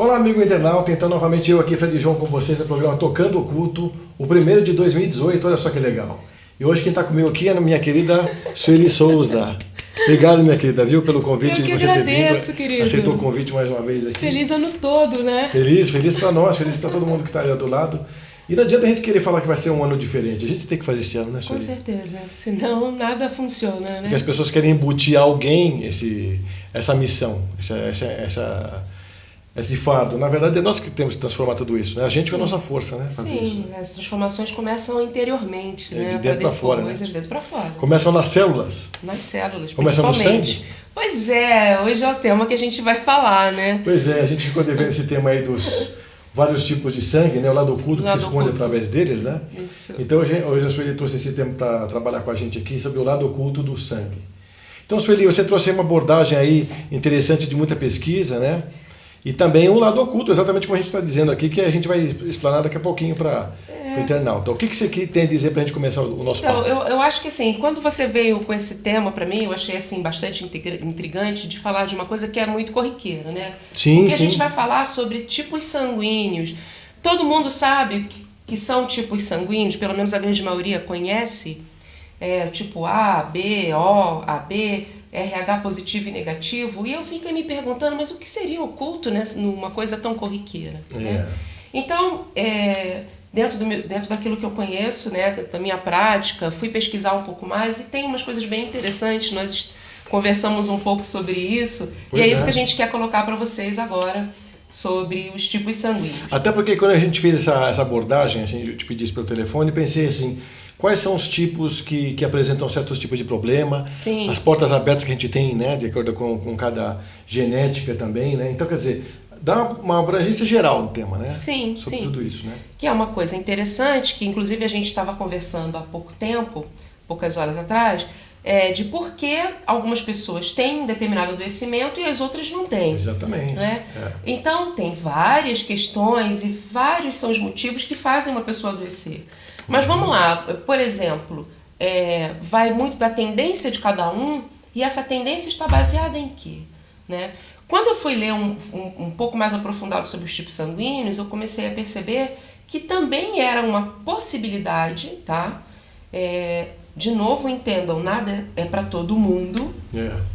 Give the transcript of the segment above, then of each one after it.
Olá, amigo internauta, então novamente eu aqui, Fred João, com vocês no programa Tocando o Culto, o primeiro de 2018, olha só que legal. E hoje quem está comigo aqui é a minha querida Sueli Souza. Obrigado, minha querida, viu, pelo convite Eu que de você ter agradeço, vindo. querido. Aceitou o convite mais uma vez aqui. Feliz ano todo, né? Feliz para nós, feliz para todo mundo que está aí do lado. E não adianta a gente querer falar que vai ser um ano diferente, a gente tem que fazer esse ano, né, Sueli? Com certeza, senão nada funciona, né? Porque as pessoas querem embutir a alguém essa missão, esse fardo. Na verdade, é nós que temos que transformar tudo isso, né? A gente com a nossa força, né? Fazer isso. Sim, as transformações começam interiormente, né? De dentro para fora, né? De dentro para fora. Começam nas células. Nas células, Começam no principalmente. sangue. Pois é, hoje é o tema que a gente vai falar, né? Pois é, a gente ficou devendo esse tema aí dos vários tipos de sangue, né? O lado oculto que se esconde através deles, né? Isso. Então hoje a Sueli trouxe esse tema para trabalhar com a gente aqui sobre o lado oculto do sangue. Então, Sueli, você trouxe uma abordagem aí interessante de muita pesquisa, né? E também um lado oculto, exatamente como a gente está dizendo aqui, que a gente vai explanar daqui a pouquinho para o internauta. O que você tem a dizer para a gente começar o nosso papo? Eu acho que assim, quando você veio com esse tema para mim, eu achei assim bastante intrigante de falar de uma coisa que é muito corriqueira, né? Sim, porque sim. A gente vai falar sobre tipos sanguíneos. Todo mundo sabe que são tipos sanguíneos, pelo menos a grande maioria conhece, tipo A, B, O, AB, RH positivo e negativo, e eu fico me perguntando, mas o que seria oculto, né, numa coisa tão corriqueira? Né? Então, dentro daquilo que eu conheço, né, da minha prática, fui pesquisar um pouco mais e tem umas coisas bem interessantes, nós conversamos um pouco sobre isso, e é isso que a gente quer colocar para vocês agora, sobre os tipos sanguíneos. Até porque quando a gente fez essa abordagem, eu te pedi isso pelo telefone, pensei assim, quais são os tipos que apresentam certos tipos de problema, Sim. As portas abertas que a gente tem, né, de acordo com cada genética também, né? Então, quer dizer, dá uma abrangência geral no tema, né? Sim, sobre sim. tudo isso, né? Que é uma coisa interessante, que inclusive a gente estava conversando há pouco tempo, poucas horas atrás, de por que algumas pessoas têm determinado adoecimento e as outras não têm. Exatamente. Né? Então, tem várias questões e vários são os motivos que fazem uma pessoa adoecer. Mas vamos lá, por exemplo, vai muito da tendência de cada um e essa tendência está baseada em quê? Né? Quando eu fui ler um pouco mais aprofundado sobre os tipos sanguíneos, eu comecei a perceber que também era uma possibilidade, tá? De novo, entendam, nada é para todo mundo,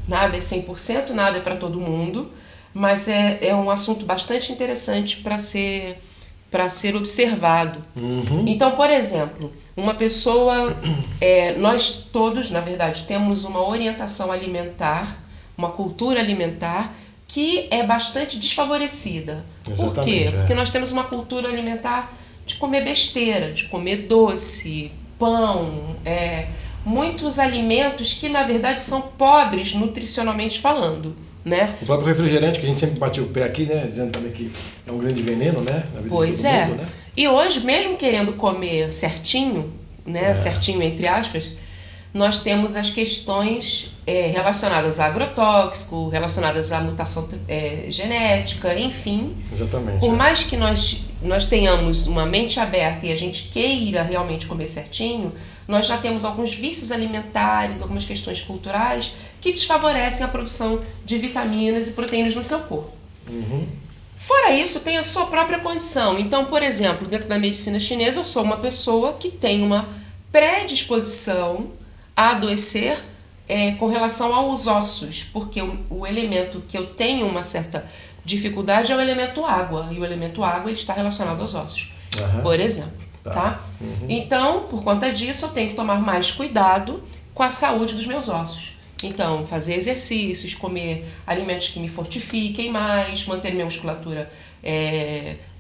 nada é 100%, nada é para todo mundo, mas é um assunto bastante interessante para ser observado. Então, por exemplo, uma pessoa, nós todos, na verdade, temos uma orientação alimentar, uma cultura alimentar que é bastante desfavorecida. Exatamente, por quê? Porque nós temos uma cultura alimentar de comer besteira, de comer doce, pão, muitos alimentos que na verdade são pobres nutricionalmente falando, né? O próprio refrigerante, que a gente sempre bate o pé aqui, né, dizendo também que é um grande veneno, né, na vida pois de todo mundo, né? E hoje, mesmo querendo comer certinho, né, certinho entre aspas, nós temos as questões relacionadas a agrotóxico, relacionadas à mutação genética, enfim. Exatamente. Por mais que nós tenhamos uma mente aberta e a gente queira realmente comer certinho, nós já temos alguns vícios alimentares, algumas questões culturais que desfavorecem a produção de vitaminas e proteínas no seu corpo. Fora isso, tem a sua própria condição. Então, por exemplo, dentro da medicina chinesa, eu sou uma pessoa que tem uma predisposição a adoecer com relação aos ossos, porque o elemento que eu tenho uma certa dificuldade é o elemento água, e o elemento água ele está relacionado aos ossos, por exemplo. Tá? Então, por conta disso, eu tenho que tomar mais cuidado com a saúde dos meus ossos. Então, fazer exercícios, comer alimentos que me fortifiquem mais, manter minha musculatura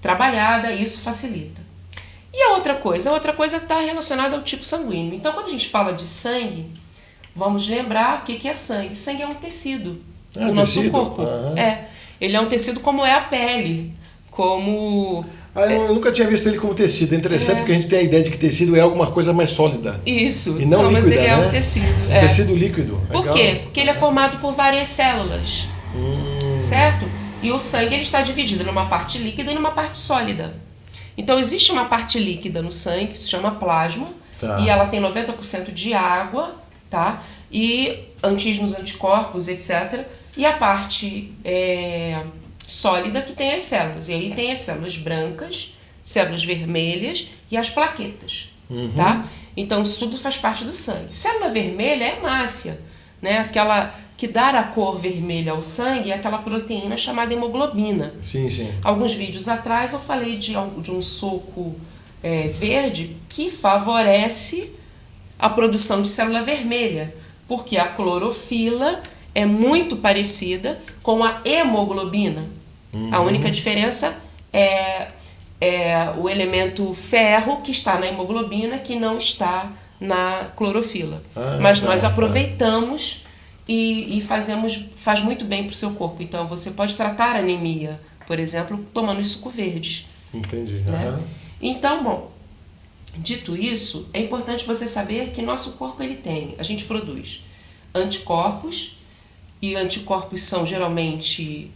trabalhada, isso facilita. E a outra coisa está relacionada ao tipo sanguíneo. Então, quando a gente fala de sangue, vamos lembrar o que é sangue. Sangue é um tecido do nosso corpo. Ele é um tecido como é a pele, como... eu nunca tinha visto ele como tecido. É interessante porque a gente tem a ideia de que tecido é alguma coisa mais sólida. Isso. E não líquida, mas ele né? é um tecido. Um tecido líquido. Por quê? Porque ele é formado por várias células. Certo? E o sangue ele está dividido numa parte líquida e numa parte sólida. Então, existe uma parte líquida no sangue que se chama plasma. E ela tem 90% de água, tá? E antígenos, anticorpos, etc. E a parte sólida que tem as células. E aí tem as células brancas, células vermelhas e as plaquetas, tá? Então isso tudo faz parte do sangue. Célula vermelha é hemácia, né? Aquela que dá a cor vermelha ao sangue é aquela proteína chamada hemoglobina. Sim, sim. Alguns vídeos atrás eu falei de um suco verde que favorece a produção de célula vermelha, porque a clorofila é muito parecida com a hemoglobina. A única diferença é o elemento ferro que está na hemoglobina que não está na clorofila. Mas nós aproveitamos e faz muito bem para o seu corpo. Então você pode tratar anemia, por exemplo, tomando suco verde. Entendi. Né? Então, bom, dito isso, é importante você saber que nosso corpo a gente produz anticorpos, e anticorpos são geralmente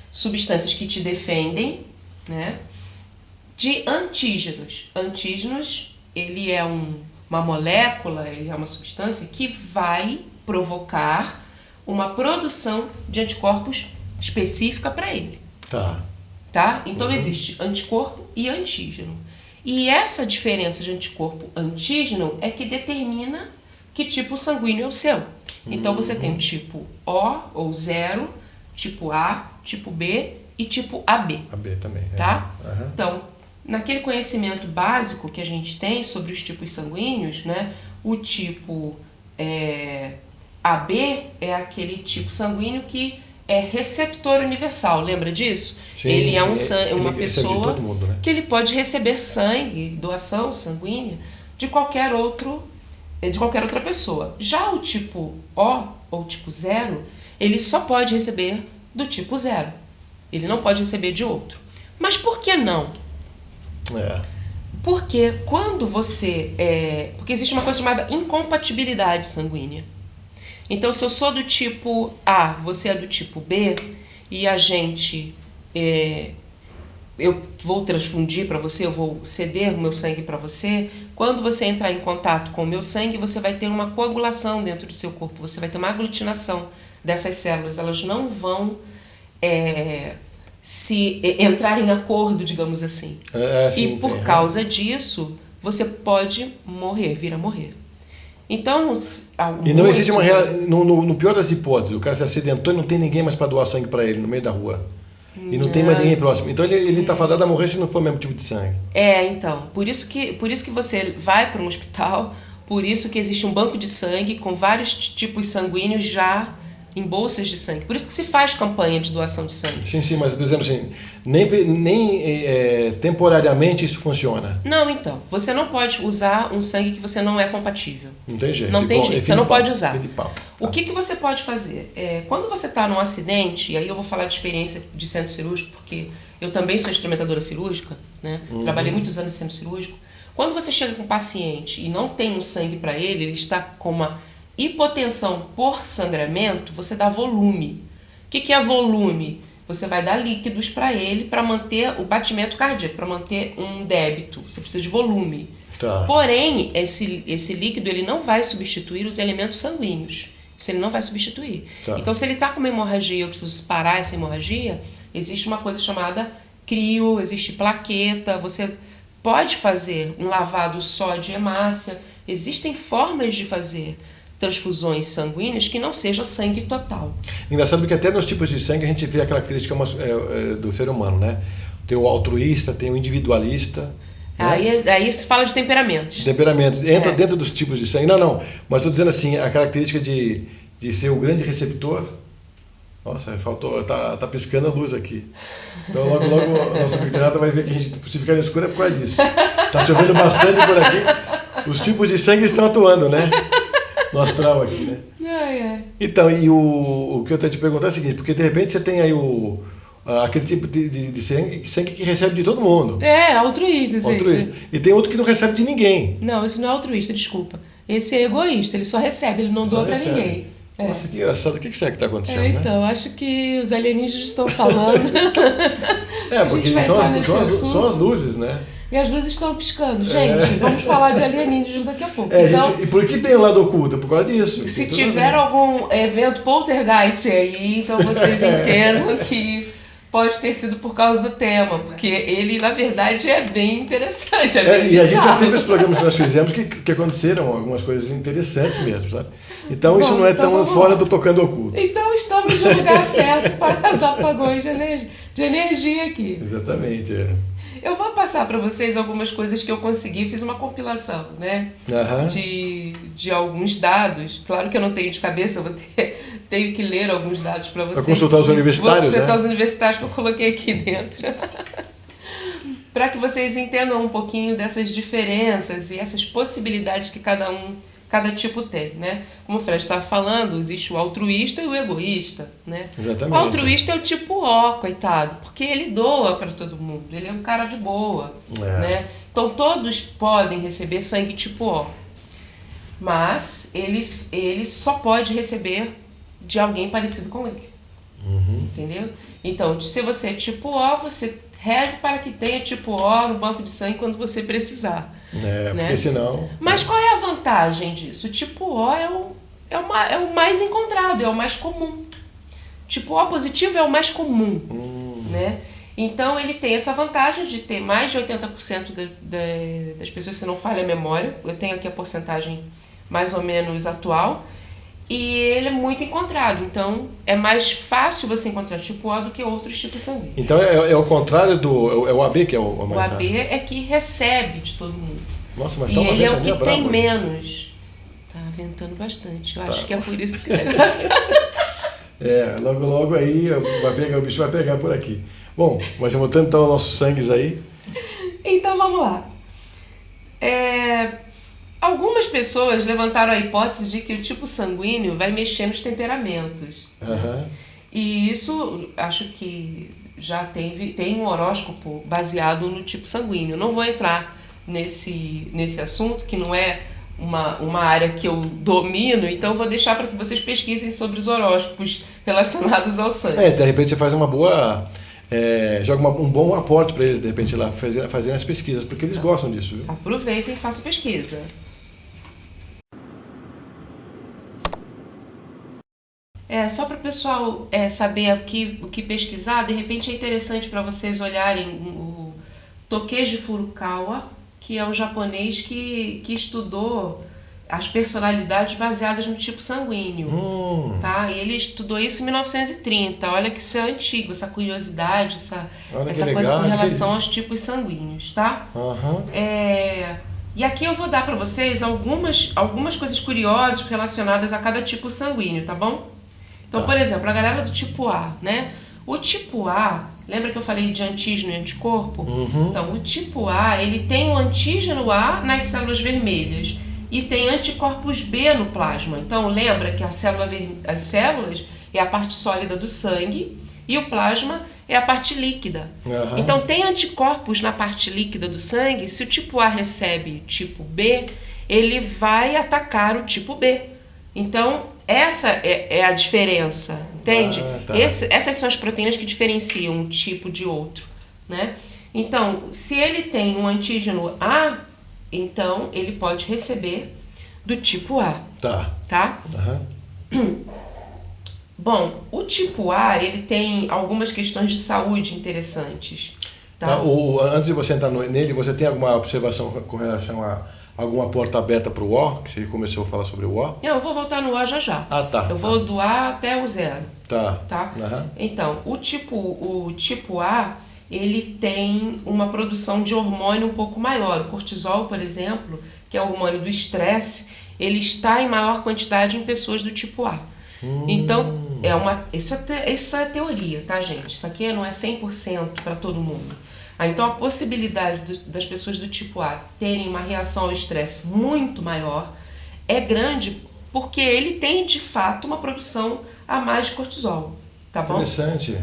substâncias que te defendem, né? De antígenos. Antígenos, ele é uma molécula, ele é uma substância que vai provocar uma produção de anticorpos específica para ele. Tá? Então existe anticorpo e antígeno. E essa diferença de anticorpo-antígeno é que determina que tipo sanguíneo é o seu. Então você tem o tipo O ou 0, tipo A, tipo B e tipo AB. AB também. Tá? Então, naquele conhecimento básico que a gente tem sobre os tipos sanguíneos, né, o tipo AB é aquele tipo sanguíneo que é receptor universal, lembra disso? Sim, ele é sim. uma Ele pessoa todo mundo, né? que ele pode receber sangue, doação sanguínea, de qualquer outra pessoa. Já o tipo O ou tipo 0, ele só pode receber do tipo 0. Ele não pode receber de outro. Mas por que não? Porque quando porque existe uma coisa chamada incompatibilidade sanguínea. Então, se eu sou do tipo A, você é do tipo B, e a gente... eu vou transfundir para você, eu vou ceder o meu sangue para você. Quando você entrar em contato com o meu sangue, você vai ter uma coagulação dentro do seu corpo, você vai ter uma aglutinação dessas células. Elas não vão entrar em acordo, digamos assim. Sim, e por causa disso, você pode vir a morrer. Então, e não existe uma no pior das hipóteses, o cara se acidentou e não tem ninguém mais para doar sangue para ele no meio da rua. E não tem mais ninguém próximo. Então ele está fadado a morrer se não for o mesmo tipo de sangue. Então. Por isso que você vai para um hospital, por isso que existe um banco de sangue com vários tipos sanguíneos já em bolsas de sangue. Por isso que se faz campanha de doação de sangue. Sim, mas eu estou dizendo assim, nem temporariamente isso funciona. Não, então. Você não pode usar um sangue que você não é compatível. Não tem jeito. Não tem jeito. Você não pode usar. O que você pode fazer? Quando você está num acidente, e aí eu vou falar de experiência de centro cirúrgico, porque eu também sou instrumentadora cirúrgica, né? Trabalhei muitos anos em centro cirúrgico. Quando você chega com um paciente e não tem um sangue para ele está com uma hipotensão por sangramento, você dá volume. O que é volume? Você vai dar líquidos para ele para manter o batimento cardíaco, para manter um débito. Você precisa de volume. Porém, esse líquido ele não vai substituir os elementos sanguíneos. Isso ele não vai substituir. Então, se ele está com uma hemorragia e eu preciso parar essa hemorragia, existe uma coisa chamada crio, existe plaqueta, você pode fazer um lavado só de hemácia. Existem formas de fazer transfusões sanguíneas que não seja sangue total. Engraçado que até nos tipos de sangue a gente vê a característica do ser humano, né? Tem o altruísta, tem o individualista. Aí se fala de temperamentos. Temperamentos. Entra dentro dos tipos de sangue. Não. Mas estou dizendo assim, a característica de ser o grande receptor. Nossa, faltou. Tá piscando a luz aqui. Então logo a nossa coordenada vai ver que a gente, se ficar no escuro, é por causa disso. Tá chovendo bastante por aqui. Os tipos de sangue estão atuando, né? No astral aqui, né? Então, e o que eu tenho te perguntar é o seguinte, porque de repente você tem aí aquele tipo de sangue que recebe de todo mundo. Altruísta. E tem outro que não recebe de ninguém. Não, esse não é altruísta, desculpa. Esse é egoísta, ele só recebe, ele não doa pra ninguém. Nossa, que engraçado. O que será que está acontecendo, né? Então, acho que os alienígenas estão falando. Porque são as luzes, né? E as luzes estão piscando. Gente, vamos falar de alienígenas daqui a pouco. E por que tem o lado oculto? Por causa disso. Se tiver algum evento poltergeist aí, então vocês entendam que pode ter sido por causa do tema, porque ele, na verdade, é bem interessante. E a gente já teve os programas que nós fizemos que aconteceram algumas coisas interessantes mesmo, sabe? Então isso não é tão fora do Tocando Oculto. Então estamos no lugar certo para os apagões de energia aqui. Exatamente, Eu vou passar para vocês algumas coisas que eu consegui, fiz uma compilação, né? De alguns dados. Claro que eu não tenho de cabeça, tenho que ler alguns dados para vocês. Para consultar os universitários, vou consultar os universitários que eu coloquei aqui dentro. Para que vocês entendam um pouquinho dessas diferenças e essas possibilidades que cada tipo tem, né? Como o Fred estava falando, existe o altruísta e o egoísta, né? Exatamente. O altruísta é o tipo O, coitado, porque ele doa para todo mundo, ele é um cara de boa, né? Então todos podem receber sangue tipo O, mas ele só pode receber de alguém parecido com ele, entendeu? Então, se você é tipo O, você reze para que tenha tipo O no banco de sangue quando você precisar. Né? Porque senão... Mas qual é a vantagem disso? O tipo O é o mais encontrado, é o mais comum. Tipo O positivo é o mais comum, né? Então ele tem essa vantagem de ter mais de 80% das pessoas, se não falha a memória. Eu tenho aqui a porcentagem mais ou menos atual. E ele é muito encontrado, então é mais fácil você encontrar tipo O do que outros tipos sanguíneos. Então é o contrário do... É o AB que é o mais raro. O AB é que recebe de todo mundo. Nossa, mas tá uma ele é o que tem hoje. Menos. Tá ventando bastante, eu acho que é por isso que o negócio... logo aí o bicho vai pegar por aqui. Bom, mas voltando então aos nossos sangues aí. Então vamos lá. Algumas pessoas levantaram a hipótese de que o tipo sanguíneo vai mexer nos temperamentos. E isso, acho que já tem um horóscopo baseado no tipo sanguíneo. Não vou entrar nesse assunto, que não é uma área que eu domino, então vou deixar para que vocês pesquisem sobre os horóscopos relacionados ao sangue. De repente você faz uma boa... joga um bom aporte para eles, de repente, lá fazerem as pesquisas, porque eles gostam disso. Viu? Aproveitem e façam pesquisa. Só para o pessoal saber o que pesquisar, de repente é interessante para vocês olharem o Tokeji Furukawa, que é um japonês que estudou as personalidades baseadas no tipo sanguíneo. Tá? E ele estudou isso em 1930. Olha que isso é antigo, essa curiosidade, essa coisa com relação aos tipos sanguíneos. Tá? E aqui eu vou dar para vocês algumas coisas curiosas relacionadas a cada tipo sanguíneo, tá bom? Então, por exemplo, a galera do tipo A, né? O tipo A, lembra que eu falei de antígeno e anticorpo? Então, o tipo A, ele tem o antígeno A nas células vermelhas e tem anticorpos B no plasma. Então, lembra que as células é a parte sólida do sangue e o plasma é a parte líquida. Então, tem anticorpos na parte líquida do sangue. Se o tipo A recebe tipo B, ele vai atacar o tipo B. Então, essa é a diferença, entende? Essas são as proteínas que diferenciam um tipo de outro, né? Então, se ele tem um antígeno A, então ele pode receber do tipo A. Tá? Bom, o tipo A, ele tem algumas questões de saúde interessantes. Tá? Antes de você entrar nele, você tem alguma observação com relação a alguma porta aberta para o O, que você começou a falar sobre o O? Eu vou voltar no O já. Eu vou do A até o 0. Tá? Então, o tipo A, ele tem uma produção de hormônio um pouco maior. O cortisol, por exemplo, que é o hormônio do estresse, ele está em maior quantidade em pessoas do tipo A. Então, isso é teoria, tá, gente? Isso aqui não é 100% para todo mundo. Então, a possibilidade das pessoas do tipo A terem uma reação ao estresse muito maior é grande, porque ele tem, de fato, uma produção a mais de cortisol, tá bom? Interessante.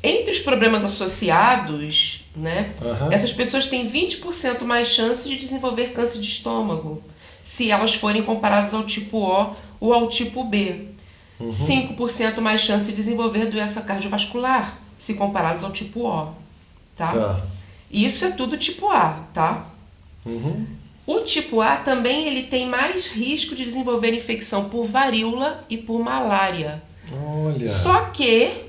Entre os problemas associados, né, essas pessoas têm 20% mais chance de desenvolver câncer de estômago, se elas forem comparadas ao tipo O ou ao tipo B. 5% mais chance de desenvolver doença cardiovascular, se comparados ao tipo O. Tá? Isso é tudo tipo A, tá? O tipo A também ele tem mais risco de desenvolver infecção por varíola e por malária. Olha. Só que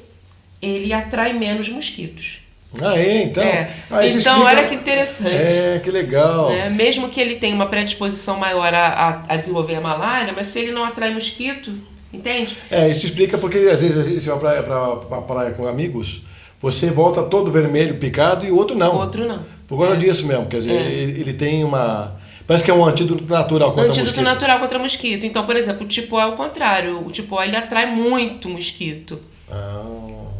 ele atrai menos mosquitos. Ah, é? Então, isso então explica... olha que interessante. Que legal. Né? Mesmo que ele tenha uma predisposição maior a desenvolver a malária, mas se ele não atrai mosquito, entende? Isso explica porque às vezes você vai pra praia com amigos, você volta todo vermelho, picado, e o outro não. O outro não. Por causa disso mesmo, quer dizer, ele tem uma... Parece que é um antídoto natural contra mosquito. Antídoto natural contra mosquito. Então, por exemplo, o tipo A é o contrário. O tipo A ele atrai muito mosquito.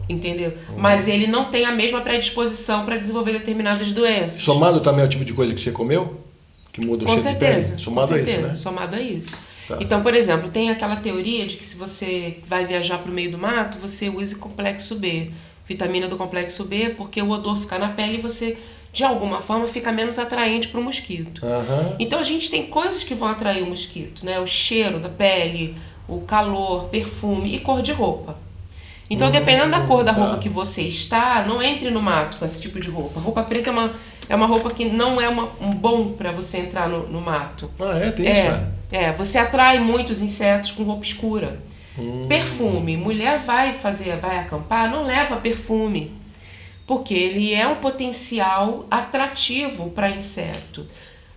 Entendeu? Mas ele não tem a mesma predisposição para desenvolver determinadas doenças. Somado também ao tipo de coisa que você comeu? Que muda o cheiro de pele? Somado a isso, né? Somado a isso. Tá. Então, por exemplo, tem aquela teoria de que se você vai viajar para o meio do mato, você use complexo B. Vitamina do complexo B, porque o odor fica na pele e você, de alguma forma, fica menos atraente para o mosquito. Então, a gente tem coisas que vão atrair o mosquito, né? O cheiro da pele, o calor, perfume e cor de roupa. Então, dependendo da cor da roupa que você está, não entre no mato com esse tipo de roupa. Roupa preta é uma roupa que não é um bom para você entrar no mato. Tem isso? Você atrai muitos insetos com roupa escura. Perfume. Mulher vai acampar, não leva perfume. Porque ele é um potencial atrativo para inseto.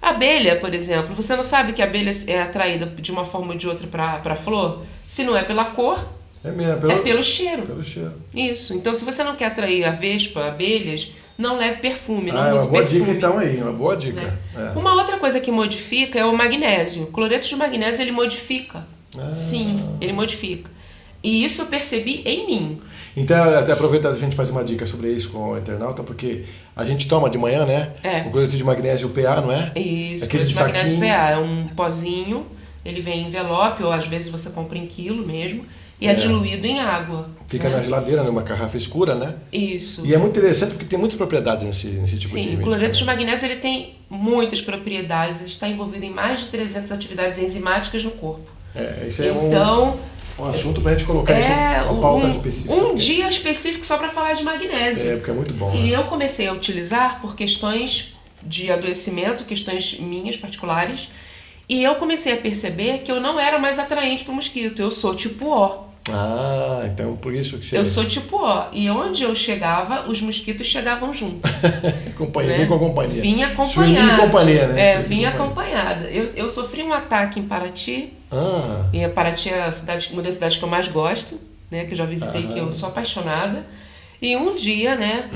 Abelha, por exemplo, você não sabe que a abelha é atraída de uma forma ou de outra para flor? Se não é pela cor, é pelo cheiro. Pelo cheiro. Isso. Então, se você não quer atrair a vespa, abelhas, não leve perfume, não é use uma boa perfume. dica então aí, uma boa dica. Né? Uma outra coisa que modifica é o magnésio. O cloreto de magnésio, ele modifica. Sim, ele modifica. E isso eu percebi em mim. Então, até aproveitar a gente fazer uma dica sobre isso com o internauta, porque a gente toma de manhã, né? O cloreto de magnésio PA, não é? Isso, aquele cloreto de magnésio saquinho. PA. É um pozinho, ele vem em envelope, ou às vezes você compra em quilo mesmo, e é diluído em água. Fica na geladeira, numa garrafa escura, né? Isso. E é muito interessante porque tem muitas propriedades nesse tipo de medicamento. Sim, o cloreto de magnésio ele tem muitas propriedades, ele está envolvido em mais de 300 atividades enzimáticas no corpo. Isso é então, um assunto para a gente colocar isso em pauta específica. Um dia específico só para falar de magnésio. Porque é muito bom. E eu comecei a utilizar por questões de adoecimento, questões minhas particulares, e eu comecei a perceber que eu não era mais atraente para o mosquito, eu sou tipo O. Então por isso que você... Eu sou tipo O. E onde eu chegava, os mosquitos chegavam junto. Vem com a companhia. Vinha acompanhada. Suininho companhia, né? Vinha acompanhada. Eu sofri um ataque em Paraty. E Paraty é uma das cidades que eu mais gosto, né? Que eu já visitei, que eu sou apaixonada. E um dia, né,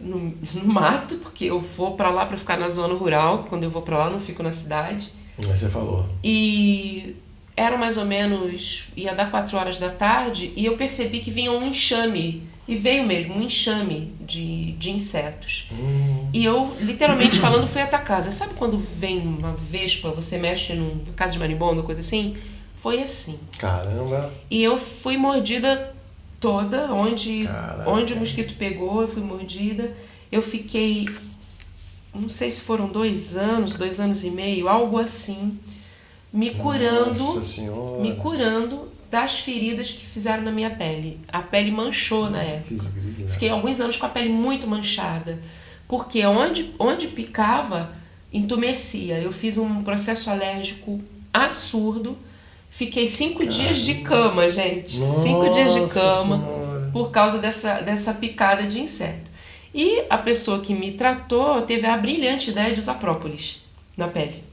no mato, porque eu vou pra lá pra ficar na zona rural. Quando eu vou pra lá, eu não fico na cidade. Você falou. E... era mais ou menos, ia dar 4 horas da tarde, e eu percebi que vinha um enxame, e veio mesmo um enxame de insetos. E eu, literalmente falando, fui atacada. Sabe quando vem uma vespa, você mexe numa casa de marimbondo, coisa assim? Foi assim. Caramba! E eu fui mordida toda, onde o mosquito pegou, eu fui mordida. Eu fiquei, não sei se foram 2 anos, 2 anos e meio, algo assim, me curando das feridas que fizeram na minha pele. A pele manchou na época. Fiquei alguns anos com a pele muito manchada, porque onde picava, entumecia. Eu fiz um processo alérgico absurdo. Fiquei 5 dias de cama, gente. 5 dias de cama por causa dessa picada de inseto. E a pessoa que me tratou teve a brilhante ideia de usar própolis na pele.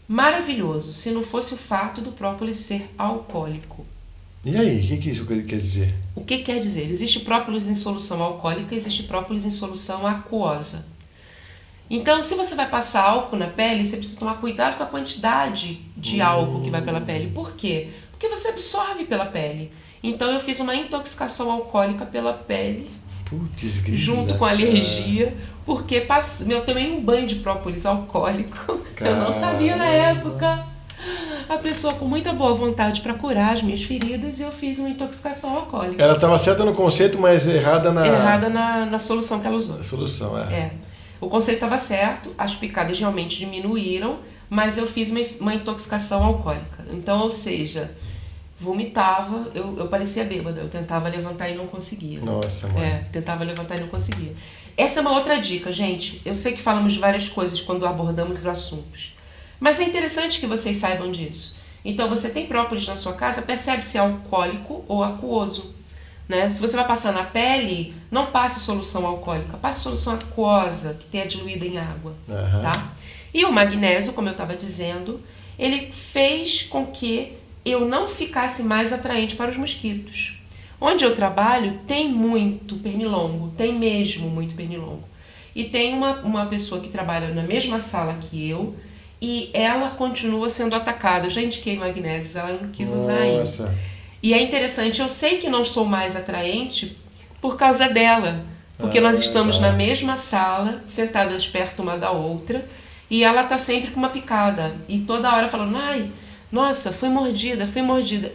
Maravilhoso, se não fosse o fato do própolis ser alcoólico. E aí, o que isso quer dizer? O que quer dizer? Existe própolis em solução alcoólica, existe própolis em solução aquosa. Então, se você vai passar álcool na pele, você precisa tomar cuidado com a quantidade de álcool que vai pela pele. Por quê? Porque você absorve pela pele. Então, eu fiz uma intoxicação alcoólica pela pele, junto com alergia, porque eu tomei um banho de própolis alcoólico. Eu não sabia na época. A pessoa com muita boa vontade para curar as minhas feridas, e eu fiz uma intoxicação alcoólica. Ela estava certa no conceito, mas errada na solução que ela usou. A solução, O conceito estava certo, as picadas realmente diminuíram, mas eu fiz uma intoxicação alcoólica. Então, ou seja, vomitava, eu parecia bêbada, eu tentava levantar e não conseguia. Nossa, mãe. Tentava levantar e não conseguia. Essa é uma outra dica, gente. Eu sei que falamos de várias coisas quando abordamos os assuntos, mas é interessante que vocês saibam disso. Então, você tem própolis na sua casa, percebe se é alcoólico ou aquoso. né? Se você vai passar na pele, não passe solução alcoólica, passe solução aquosa, que tenha diluída em água, tá? E o magnésio, como eu estava dizendo, ele fez com que eu não ficasse mais atraente para os mosquitos. Onde eu trabalho tem muito pernilongo, tem mesmo muito pernilongo. E tem uma pessoa que trabalha na mesma sala que eu e ela continua sendo atacada. Eu já indiquei magnésios, ela não quis usar ainda. E é interessante, eu sei que não sou mais atraente por causa dela. Porque nós estamos na mesma sala, sentadas perto uma da outra, e ela tá sempre com uma picada. E toda hora falando, ai, nossa, fui mordida.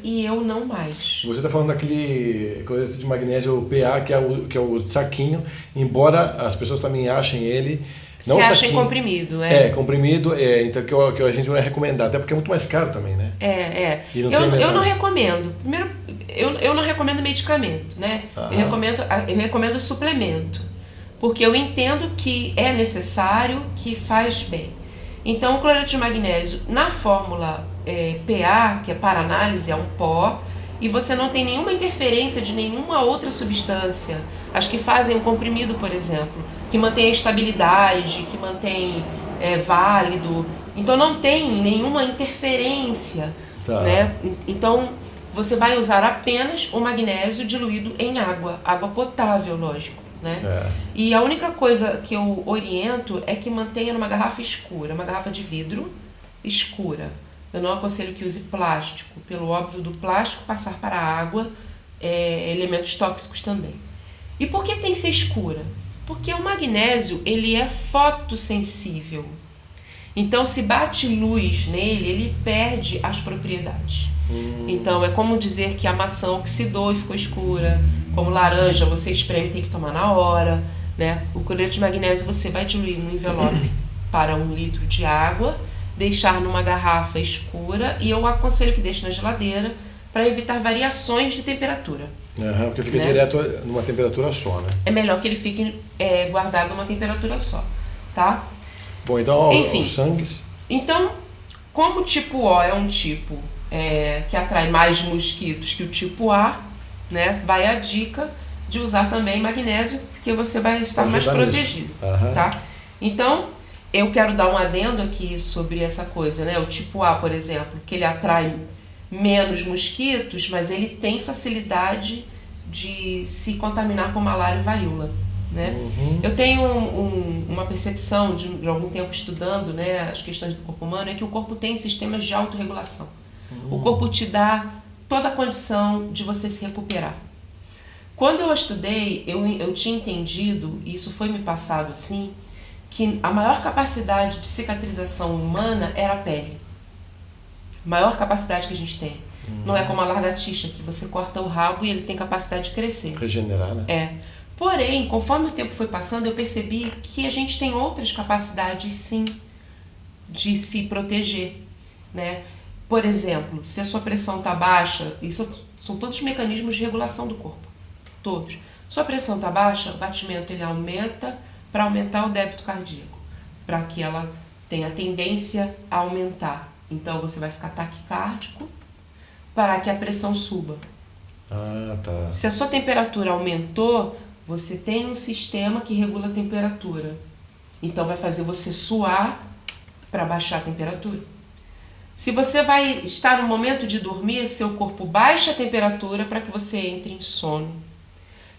E eu não mais. Você está falando daquele cloreto de magnésio PA, que é o saquinho, embora as pessoas também achem ele... Não se acha em comprimido, comprimido, então que a gente vai recomendar, até porque é muito mais caro também, né? Eu não recomendo. Primeiro, eu não recomendo medicamento, né? Eu recomendo suplemento, porque eu entendo que é necessário, que faz bem. Então, o cloreto de magnésio, na fórmula PA, que é para análise, é um pó, e você não tem nenhuma interferência de nenhuma outra substância. As que fazem o comprimido, por exemplo, que mantém a estabilidade, que mantém válido. Então não tem nenhuma interferência, né? Então você vai usar apenas o magnésio diluído em água potável, lógico, né? E a única coisa que eu oriento é que mantenha numa garrafa escura, uma garrafa de vidro escura. Eu não aconselho que use plástico, pelo óbvio do plástico passar para a água elementos tóxicos também. E por que tem que ser escura? Porque o magnésio, ele é fotossensível. Então, se bate luz nele, ele perde as propriedades. Então, é como dizer que a maçã oxidou e ficou escura. Como laranja, você espreme e tem que tomar na hora, né? O cloreto de magnésio você vai diluir num envelope para 1 litro de água, deixar numa garrafa escura, e eu aconselho que deixe na geladeira para evitar variações de temperatura. Porque fica direto numa temperatura só, né? É melhor que ele fique guardado numa temperatura só, tá? Bom, então, enfim, os sangues... Então, como o tipo O é um tipo que atrai mais mosquitos que o tipo A, né? Vai a dica de usar também magnésio, porque você vai estar mais protegido, tá? Então, eu quero dar um adendo aqui sobre essa coisa, né? O tipo A, por exemplo, que ele atrai menos mosquitos, mas ele tem facilidade de se contaminar com malária e varíola, né? Eu tenho uma percepção de algum tempo estudando, né, as questões do corpo humano, é que o corpo tem sistemas de autorregulação. O corpo te dá toda a condição de você se recuperar. Quando eu estudei, eu tinha entendido, e isso foi me passado assim, que a maior capacidade de cicatrização humana era a pele. Maior capacidade que a gente tem. Não é como a lagartixa, que você corta o rabo e ele tem capacidade de crescer. Regenerar, né? Porém, conforme o tempo foi passando, eu percebi que a gente tem outras capacidades, sim, de se proteger, né? Por exemplo, se a sua pressão está baixa, isso são todos mecanismos de regulação do corpo. Todos. Sua pressão está baixa, o batimento ele aumenta para aumentar o débito cardíaco, para que ela tenha tendência a aumentar. Então, você vai ficar taquicárdico para que a pressão suba. Se a sua temperatura aumentou, você tem um sistema que regula a temperatura. Então, vai fazer você suar para baixar a temperatura. Se você vai estar no momento de dormir, seu corpo baixa a temperatura para que você entre em sono.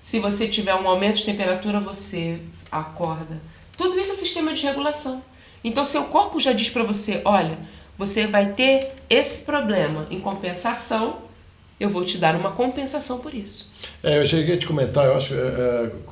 Se você tiver um aumento de temperatura, você acorda. Tudo isso é sistema de regulação. Então, seu corpo já diz para você, olha, você vai ter esse problema. Em compensação, eu vou te dar uma compensação por isso. Eu cheguei a te comentar, eu acho,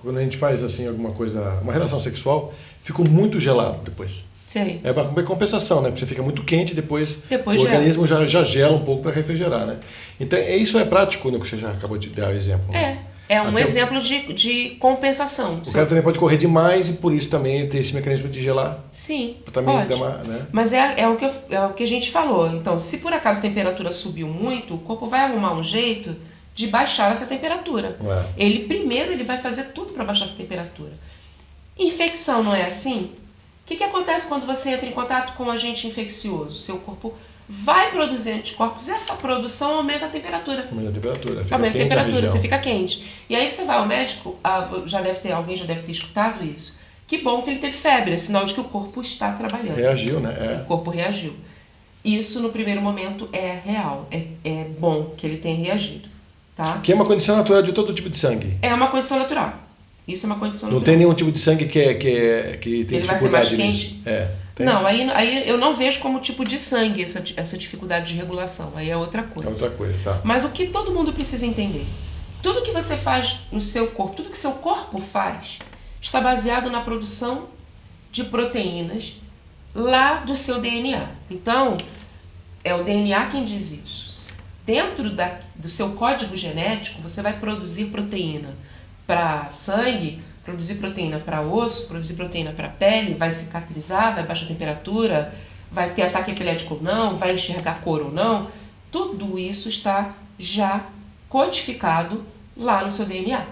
quando a gente faz assim alguma coisa, uma relação sexual, fica muito gelado depois. Sei. É para compensação, né? Porque você fica muito quente, depois o gela. organismo já gela um pouco para refrigerar, né? Então, isso é prático, né? Que você já acabou de dar o exemplo. Né? É um exemplo de compensação. O cara também pode correr demais e por isso também ter esse mecanismo de gelar. Sim, também pode. Dar uma, né? Mas é o que a gente falou. Então, se por acaso a temperatura subiu muito, o corpo vai arrumar um jeito de baixar essa temperatura. Ele vai fazer tudo para baixar essa temperatura. Infecção não é assim? O que acontece quando você entra em contato com um agente infeccioso? Seu corpo vai produzir anticorpos. Essa produção aumenta a temperatura. Aumenta a temperatura. Fica Aumenta a quente temperatura, você região. fica quente. E aí você vai ao médico, alguém já deve ter escutado isso. Que bom que ele teve febre, é sinal de que o corpo está trabalhando. Reagiu, né? O corpo reagiu. Isso, no primeiro momento, é real. É bom que ele tenha reagido. Tá? Que é uma condição natural de todo tipo de sangue. É uma condição natural. Isso é uma condição Não natural. tem nenhum tipo de sangue que tem ele vai ser mais dificuldade nisso. quente? Tem. Não, aí eu não vejo como tipo de sangue essa dificuldade de regulação. Aí é outra coisa. É outra coisa, tá. Mas o que todo mundo precisa entender? Tudo que você faz no seu corpo, tudo que seu corpo faz, está baseado na produção de proteínas lá do seu DNA. Então, é o DNA quem diz isso. Dentro do seu código genético, você vai produzir proteína para sangue, produzir proteína para osso, produzir proteína para pele, vai cicatrizar, vai baixar a temperatura, vai ter ataque epilético ou não, vai enxergar cor ou não. Tudo isso está já codificado lá no seu DNA.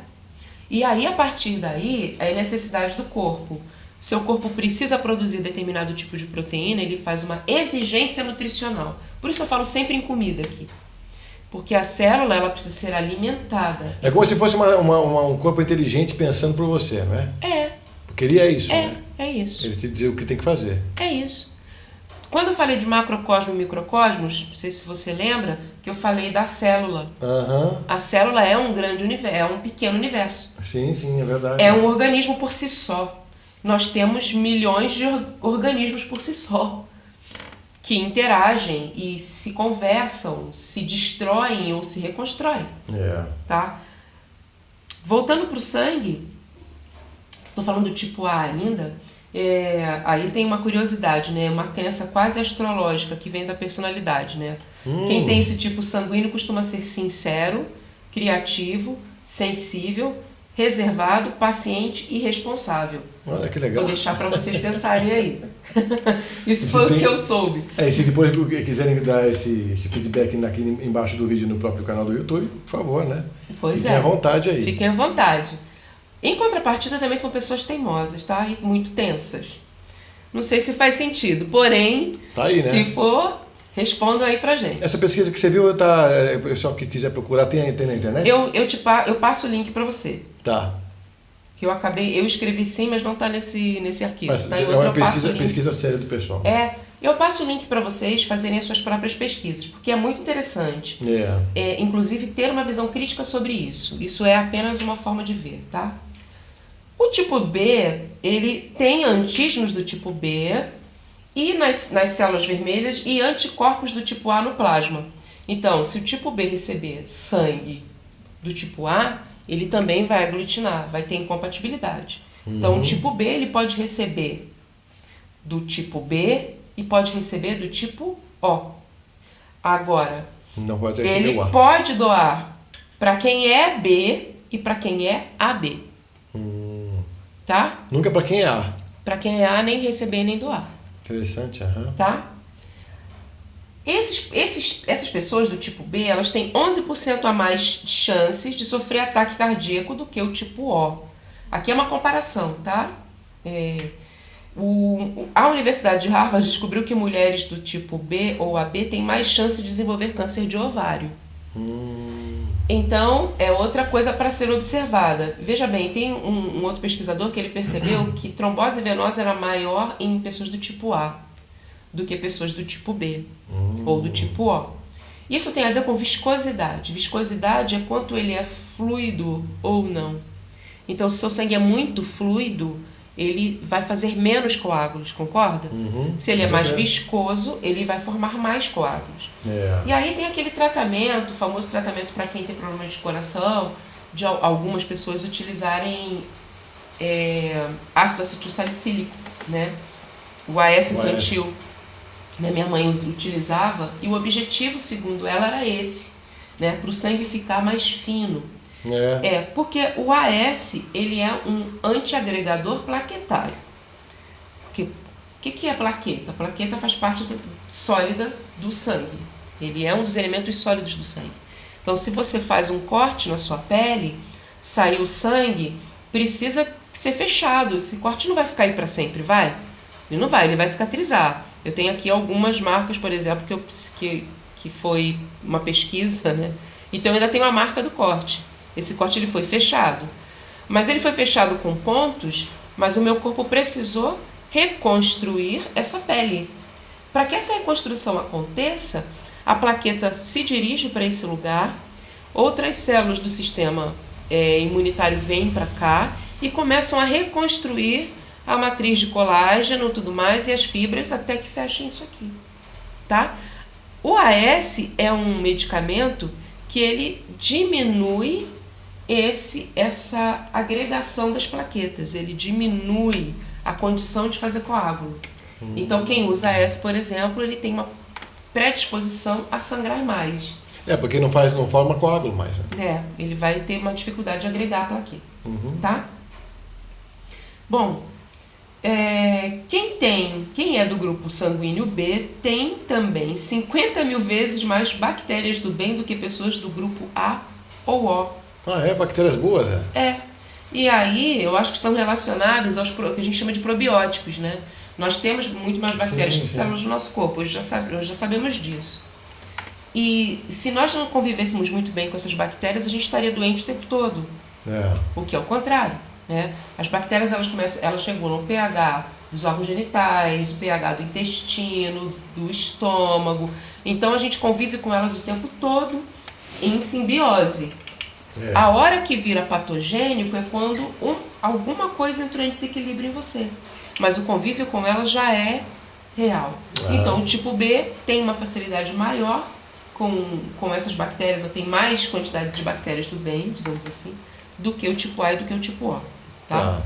E aí, a partir daí, é a necessidade do corpo. Seu corpo precisa produzir determinado tipo de proteína, ele faz uma exigência nutricional. Por isso eu falo sempre em comida aqui. Porque a célula, ela precisa ser alimentada. É como se fosse um corpo inteligente pensando por você, não é? Porque ele é isso, né? É isso. Ele te diz o que tem que fazer. É isso. Quando eu falei de macrocosmo e microcosmos, não sei se você lembra, que eu falei da célula. A célula é um grande universo, é um pequeno universo. Sim, é verdade. É um organismo por si só. Nós temos milhões de organismos por si só, que interagem e se conversam, se destroem ou se reconstroem. Tá? Voltando para o sangue, estou falando do tipo A ainda, aí tem uma curiosidade, né? Uma crença quase astrológica que vem da personalidade. Né? Quem tem esse tipo sanguíneo costuma ser sincero, criativo, sensível, reservado, paciente e responsável. Olha que legal. Vou deixar para vocês pensarem aí. Isso foi o que eu soube. E se depois quiserem dar esse feedback aqui embaixo do vídeo no próprio canal do YouTube, por favor, né? Fiquem à vontade aí. Fiquem à vontade. Em contrapartida, também são pessoas teimosas, tá? E muito tensas. Não sei se faz sentido, porém, tá aí, né? Se for, respondam aí pra gente. Essa pesquisa que você viu, o pessoal que quiser procurar, tem na internet? Eu passo o link para você. Tá. Que eu escrevi sim, mas não está nesse arquivo. Mas tá é uma pesquisa séria do pessoal. Eu passo o link para vocês fazerem as suas próprias pesquisas, porque é muito interessante. Inclusive, ter uma visão crítica sobre isso. Isso é apenas uma forma de ver, tá? O tipo B, ele tem antígenos do tipo B e nas células vermelhas e anticorpos do tipo A no plasma. Então, se o tipo B receber sangue do tipo A, ele também vai aglutinar, vai ter incompatibilidade. Então, o tipo B ele pode receber do tipo B e pode receber do tipo O. Agora, não pode ele pode doar para quem é B e para quem é AB. Tá? Nunca para quem é A. Para quem é A, nem receber nem doar. Interessante, Tá? Essas pessoas do tipo B, elas têm 11% a mais de chances de sofrer ataque cardíaco do que o tipo O. Aqui é uma comparação, tá? A Universidade de Harvard descobriu que mulheres do tipo B ou AB têm mais chance de desenvolver câncer de ovário. Então, é outra coisa para ser observada. Veja bem, tem um outro pesquisador que ele percebeu que trombose venosa era maior em pessoas do tipo A do que pessoas do tipo B ou do tipo O. Isso tem a ver com viscosidade. Viscosidade é quanto ele é fluido ou não. Então, se o seu sangue é muito fluido, ele vai fazer menos coágulos, concorda? Se ele é mais viscoso, ele vai formar mais coágulos. E aí tem aquele tratamento, o famoso tratamento para quem tem problema de coração, de algumas pessoas utilizarem ácido acetilsalicílico, né? O AS infantil. Minha mãe utilizava, e o objetivo, segundo ela, era esse, né? Para o sangue ficar mais fino. Porque o AS, ele é um antiagregador plaquetário. O que é plaqueta? A plaqueta faz parte sólida do sangue. Ele é um dos elementos sólidos do sangue. Então, se você faz um corte na sua pele, sair o sangue, precisa ser fechado. Esse corte não vai ficar aí para sempre, vai? Ele não vai, ele vai cicatrizar. Eu tenho aqui algumas marcas, por exemplo, que foi uma pesquisa, né? Então eu ainda tenho a marca do corte. Esse corte ele foi fechado. Mas ele foi fechado com pontos, mas o meu corpo precisou reconstruir essa pele. Para que essa reconstrução aconteça, a plaqueta se dirige para esse lugar, outras células do sistema imunitário vêm para cá e começam a reconstruir a matriz de colágeno, tudo mais, e as fibras até que fechem isso aqui, tá? O AS é um medicamento que ele diminui essa agregação das plaquetas, ele diminui a condição de fazer coágulo. Então, quem usa AS, por exemplo, ele tem uma predisposição a sangrar mais. Porque não forma coágulo mais. Né? Ele vai ter uma dificuldade de agregar a plaqueta, tá? Bom, quem é do grupo sanguíneo B tem também 50 mil vezes mais bactérias do bem do que pessoas do grupo A ou O. Bactérias boas, E aí, eu acho que estão relacionadas aos que a gente chama de probióticos, né? Nós temos muito mais bactérias que células do nosso corpo, hoje já sabemos disso. E se nós não convivêssemos muito bem com essas bactérias, a gente estaria doente o tempo todo. O que é o contrário, né? As bactérias elas regulam o pH dos órgãos genitais, o pH do intestino, do estômago. Então a gente convive com elas o tempo todo em simbiose. A hora que vira patogênico é quando alguma coisa entrou em desequilíbrio em você. Mas o convívio com ela já é real. Então o tipo B tem uma facilidade maior com essas bactérias, ou tem mais quantidade de bactérias do bem, digamos assim, do que o tipo A e do que o tipo O. Tá?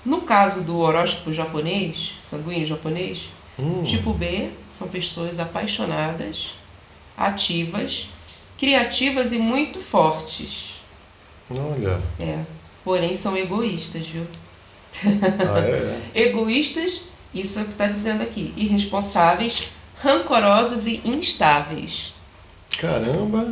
No caso do horóscopo japonês, sanguíneo japonês, tipo B são pessoas apaixonadas, ativas, criativas e muito fortes. Olha. Porém são egoístas, viu? Egoístas, isso é o que está dizendo aqui. Irresponsáveis, rancorosos e instáveis. Caramba!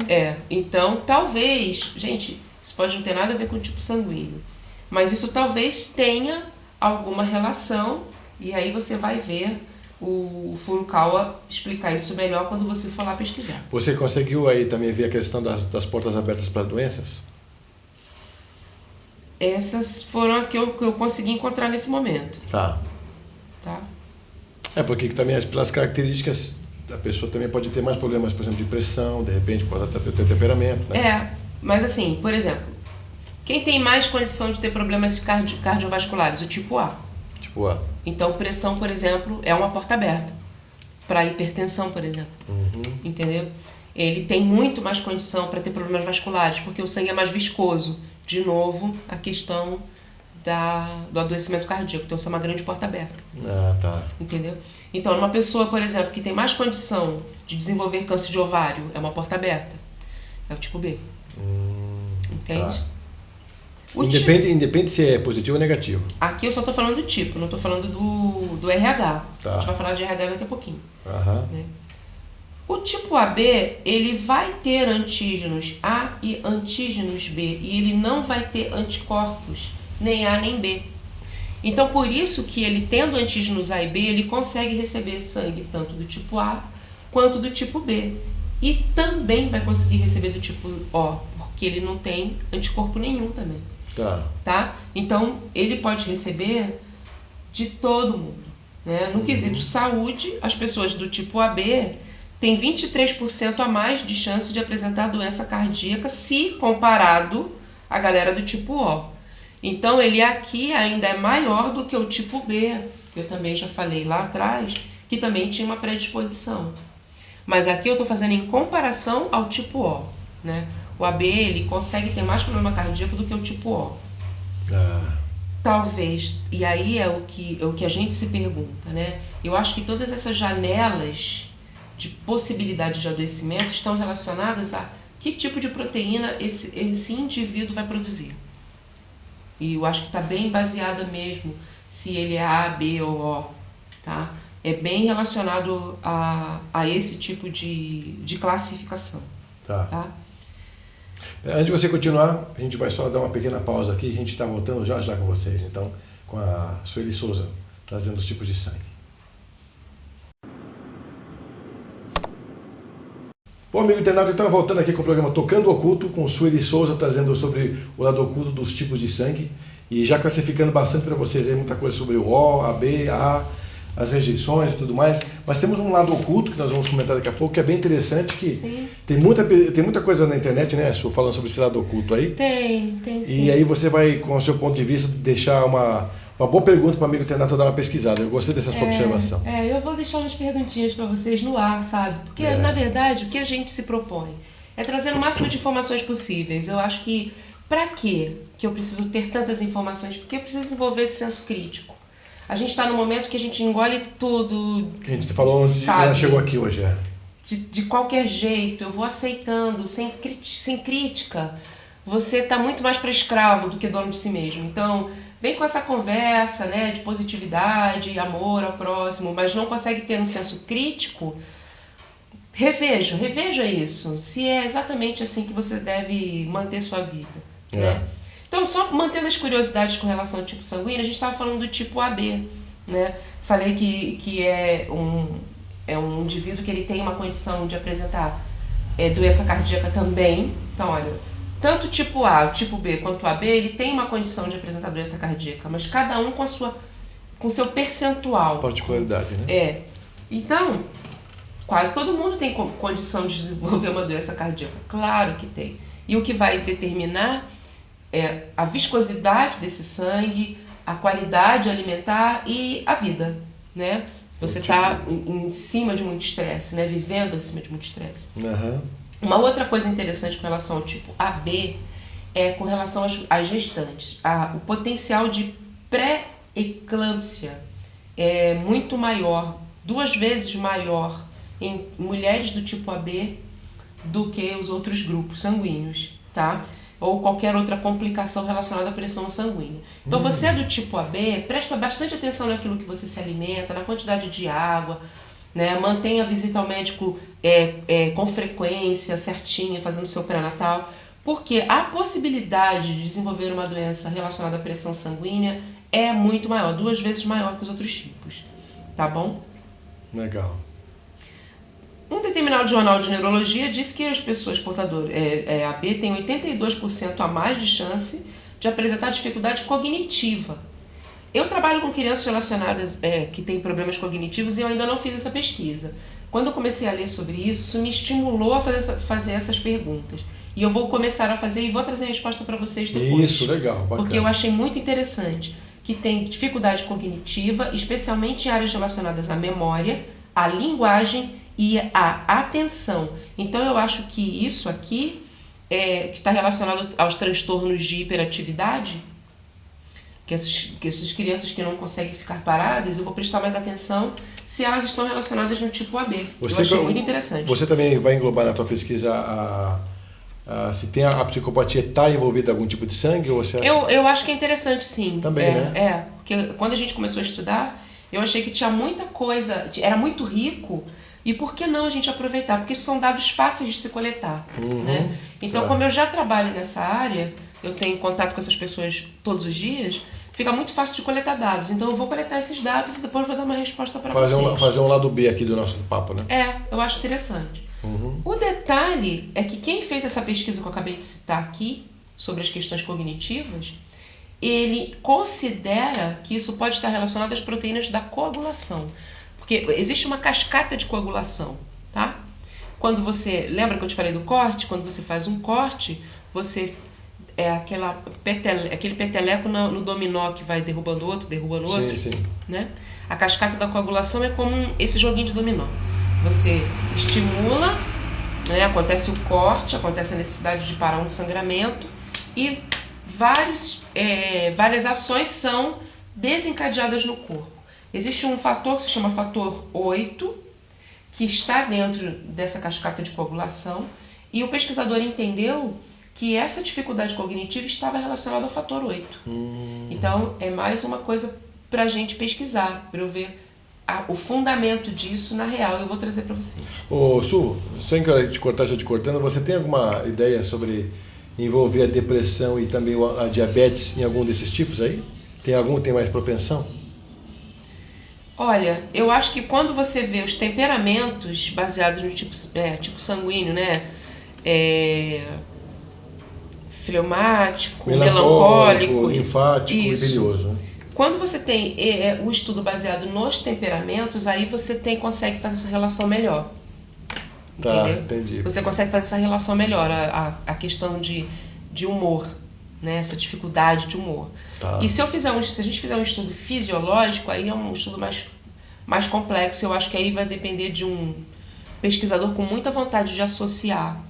Então talvez, gente, isso pode não ter nada a ver com o tipo sanguíneo, mas isso talvez tenha alguma relação, e aí você vai ver o Furukawa explicar isso melhor quando você for lá pesquisar. Você conseguiu aí também ver a questão das portas abertas para doenças? Essas foram as que eu consegui encontrar nesse momento. Tá. Porque também pelas características a pessoa também pode ter mais problemas, por exemplo, de pressão, de repente pode até ter temperamento, né? Mas assim, por exemplo, quem tem mais condição de ter problemas cardiovasculares? O tipo A. Tipo A. Então, pressão, por exemplo, é uma porta aberta para hipertensão, por exemplo. Entendeu? Ele tem muito mais condição para ter problemas vasculares, porque o sangue é mais viscoso. De novo, a questão do adoecimento cardíaco. Então, isso é uma grande porta aberta. Tá. Entendeu? Então, uma pessoa, por exemplo, que tem mais condição de desenvolver câncer de ovário, é uma porta aberta. É o tipo B. Entende? Tá. Independe se é positivo ou negativo. Aqui eu só estou falando do tipo, não estou falando do RH. Tá. A gente vai falar de RH daqui a pouquinho. Né? O tipo AB, ele vai ter antígenos A e antígenos B, e ele não vai ter anticorpos, nem A nem B. Então, por isso que ele, tendo antígenos A e B, ele consegue receber sangue tanto do tipo A quanto do tipo B. E também vai conseguir receber do tipo O, porque ele não tem anticorpo nenhum também. Tá? Então, ele pode receber de todo mundo. Né? No quesito saúde, as pessoas do tipo AB têm 23% a mais de chance de apresentar doença cardíaca se comparado à galera do tipo O. Então, ele aqui ainda é maior do que o tipo B, que eu também já falei lá atrás, que também tinha uma predisposição. Mas aqui eu estou fazendo em comparação ao tipo O. Né? O AB ele consegue ter mais problema cardíaco do que o tipo O. Talvez, e aí é o que a gente se pergunta, né? Eu acho que todas essas janelas de possibilidade de adoecimento estão relacionadas a que tipo de proteína esse indivíduo vai produzir. E eu acho que está bem baseada mesmo se ele é A, B ou O. Tá? É bem relacionado a esse tipo de classificação. Tá? Antes de você continuar, a gente vai só dar uma pequena pausa aqui. A gente está voltando já com vocês, então, com a Sueli Souza, trazendo os tipos de sangue. Bom, amigo internauta, então voltando aqui com o programa Tocando o Oculto, com o Sueli Souza trazendo sobre o lado oculto dos tipos de sangue e já classificando bastante para vocês aí muita coisa sobre o O, a B, a as rejeições e tudo mais, mas temos um lado oculto que nós vamos comentar daqui a pouco, que é bem interessante, que tem muita coisa na internet, né, Su, falando sobre esse lado oculto aí. Tem sim. E aí você vai, com o seu ponto de vista, deixar uma boa pergunta para o amigo internauta dar uma pesquisada. Eu gostei dessa sua observação. Eu vou deixar umas perguntinhas para vocês no ar, sabe? Porque, na verdade, o que a gente se propõe é trazer o máximo de informações possíveis. Eu acho que, para quê que eu preciso ter tantas informações? Porque eu preciso desenvolver esse senso crítico. A gente está no momento que a gente engole tudo. Que a gente falou onde ela chegou aqui hoje. De qualquer jeito, eu vou aceitando, sem crítica. Você está muito mais para escravo do que dono de si mesmo. Então, vem com essa conversa, né, de positividade, amor ao próximo, mas não consegue ter um senso crítico. Reveja isso. Se é exatamente assim que você deve manter sua vida. Né? Então, só mantendo as curiosidades com relação ao tipo sanguíneo, a gente estava falando do tipo AB, né? Falei que é um indivíduo que ele tem uma condição de apresentar doença cardíaca também. Então, olha, tanto o tipo A, o tipo B quanto o AB, ele tem uma condição de apresentar doença cardíaca, mas cada um com seu percentual. Particularidade, né? Então, quase todo mundo tem condição de desenvolver uma doença cardíaca. Claro que tem. E o que vai determinar a viscosidade desse sangue, a qualidade alimentar e a vida, né? Se você está em cima de muito estresse, né? Vivendo acima de muito estresse. Uma outra coisa interessante com relação ao tipo AB é com relação às gestantes. O potencial de pré-eclâmpsia é muito maior, 2 vezes maior em mulheres do tipo AB do que os outros grupos sanguíneos, tá? Ou qualquer outra complicação relacionada à pressão sanguínea. Então, você é do tipo AB, presta bastante atenção naquilo que você se alimenta, na quantidade de água, né? Mantenha a visita ao médico com frequência, certinha, fazendo seu pré-natal, porque a possibilidade de desenvolver uma doença relacionada à pressão sanguínea é muito maior, 2 vezes maior que os outros tipos, tá bom? Legal. Um determinado jornal de neurologia diz que as pessoas portadoras AB têm 82% a mais de chance de apresentar dificuldade cognitiva. Eu trabalho com crianças relacionadas que têm problemas cognitivos e eu ainda não fiz essa pesquisa. Quando eu comecei a ler sobre isso me estimulou a fazer essas perguntas. E eu vou começar a fazer e vou trazer a resposta para vocês depois. Isso, legal, bacana. Porque eu achei muito interessante que tem dificuldade cognitiva, especialmente em áreas relacionadas à memória, à linguagem e a atenção. Então eu acho que isso aqui que está relacionado aos transtornos de hiperatividade, que essas crianças que não conseguem ficar paradas, eu vou prestar mais atenção se elas estão relacionadas no tipo AB. Eu achei muito interessante. Você também vai englobar na tua pesquisa se tem a psicopatia está envolvida em algum tipo de sangue? Ou você acha... eu acho que é interessante, sim. Também, né? Porque quando a gente começou a estudar, eu achei que tinha muita coisa, era muito rico. E por que não a gente aproveitar? Porque são dados fáceis de se coletar. Né? Então, como eu já trabalho nessa área, eu tenho contato com essas pessoas todos os dias, fica muito fácil de coletar dados. Então, eu vou coletar esses dados e depois vou dar uma resposta para vocês. Fazer um lado B aqui do nosso papo, né? Eu acho interessante. O detalhe é que quem fez essa pesquisa que eu acabei de citar aqui, sobre as questões cognitivas, ele considera que isso pode estar relacionado às proteínas da coagulação. Porque existe uma cascata de coagulação, tá? Quando você... Lembra que eu te falei do corte? Quando você faz um corte, você... aquele peteleco no dominó que vai derrubando outro, sim. Né? A cascata da coagulação é como esse joguinho de dominó. Você estimula, né? Acontece o corte, acontece a necessidade de parar um sangramento e várias ações são desencadeadas no corpo. Existe um fator que se chama fator 8, que está dentro dessa cascata de coagulação, e o pesquisador entendeu que essa dificuldade cognitiva estava relacionada ao fator 8. Então, é mais uma coisa para a gente pesquisar, para eu ver o fundamento disso na real. Eu vou trazer para vocês. Ô, Su, sem querer te cortar, já te cortando, você tem alguma ideia sobre envolver a depressão e também a diabetes em algum desses tipos aí? Tem mais propensão? Olha, eu acho que quando você vê os temperamentos baseados no tipo sanguíneo, né? É, fleumático, Melancólico, melancólico, linfático e isso. bilioso, né? Quando você tem o estudo baseado nos temperamentos, aí você consegue fazer essa relação melhor. Tá, Entendeu? entendi. Você consegue fazer essa relação melhor, a questão de humor, né? Essa dificuldade de humor. Tá. E se a gente fizer um estudo fisiológico, aí é um estudo mais complexo. Eu acho que aí vai depender de um pesquisador com muita vontade de associar.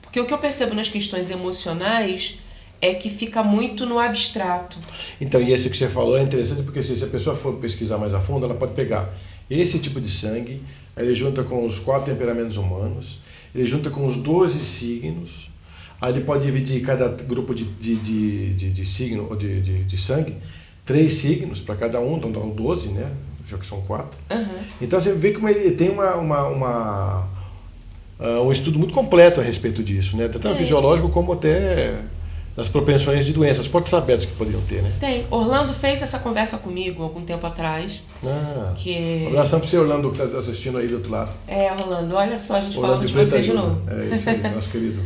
Porque o que eu percebo nas questões emocionais é que fica muito no abstrato. Então, e esse que você falou é interessante porque se a pessoa for pesquisar mais a fundo, ela pode pegar esse tipo de sangue, aí ele junta com os 4 temperamentos humanos, ele junta com os 12 signos, aí ele pode dividir cada grupo de signo ou de sangue, 3 signos para cada um, então dá 12, né? Já que são 4. Uhum. Então você vê como ele tem um estudo muito completo a respeito disso, né? Tanto fisiológico como até das propensões de doenças, portas abertas que poderiam ter, né? Tem. Orlando fez essa conversa comigo algum tempo atrás. Um abração para você, Orlando, que está assistindo aí do outro lado. Orlando, olha só a gente Orlando falando de você de novo. É isso aí, nosso querido.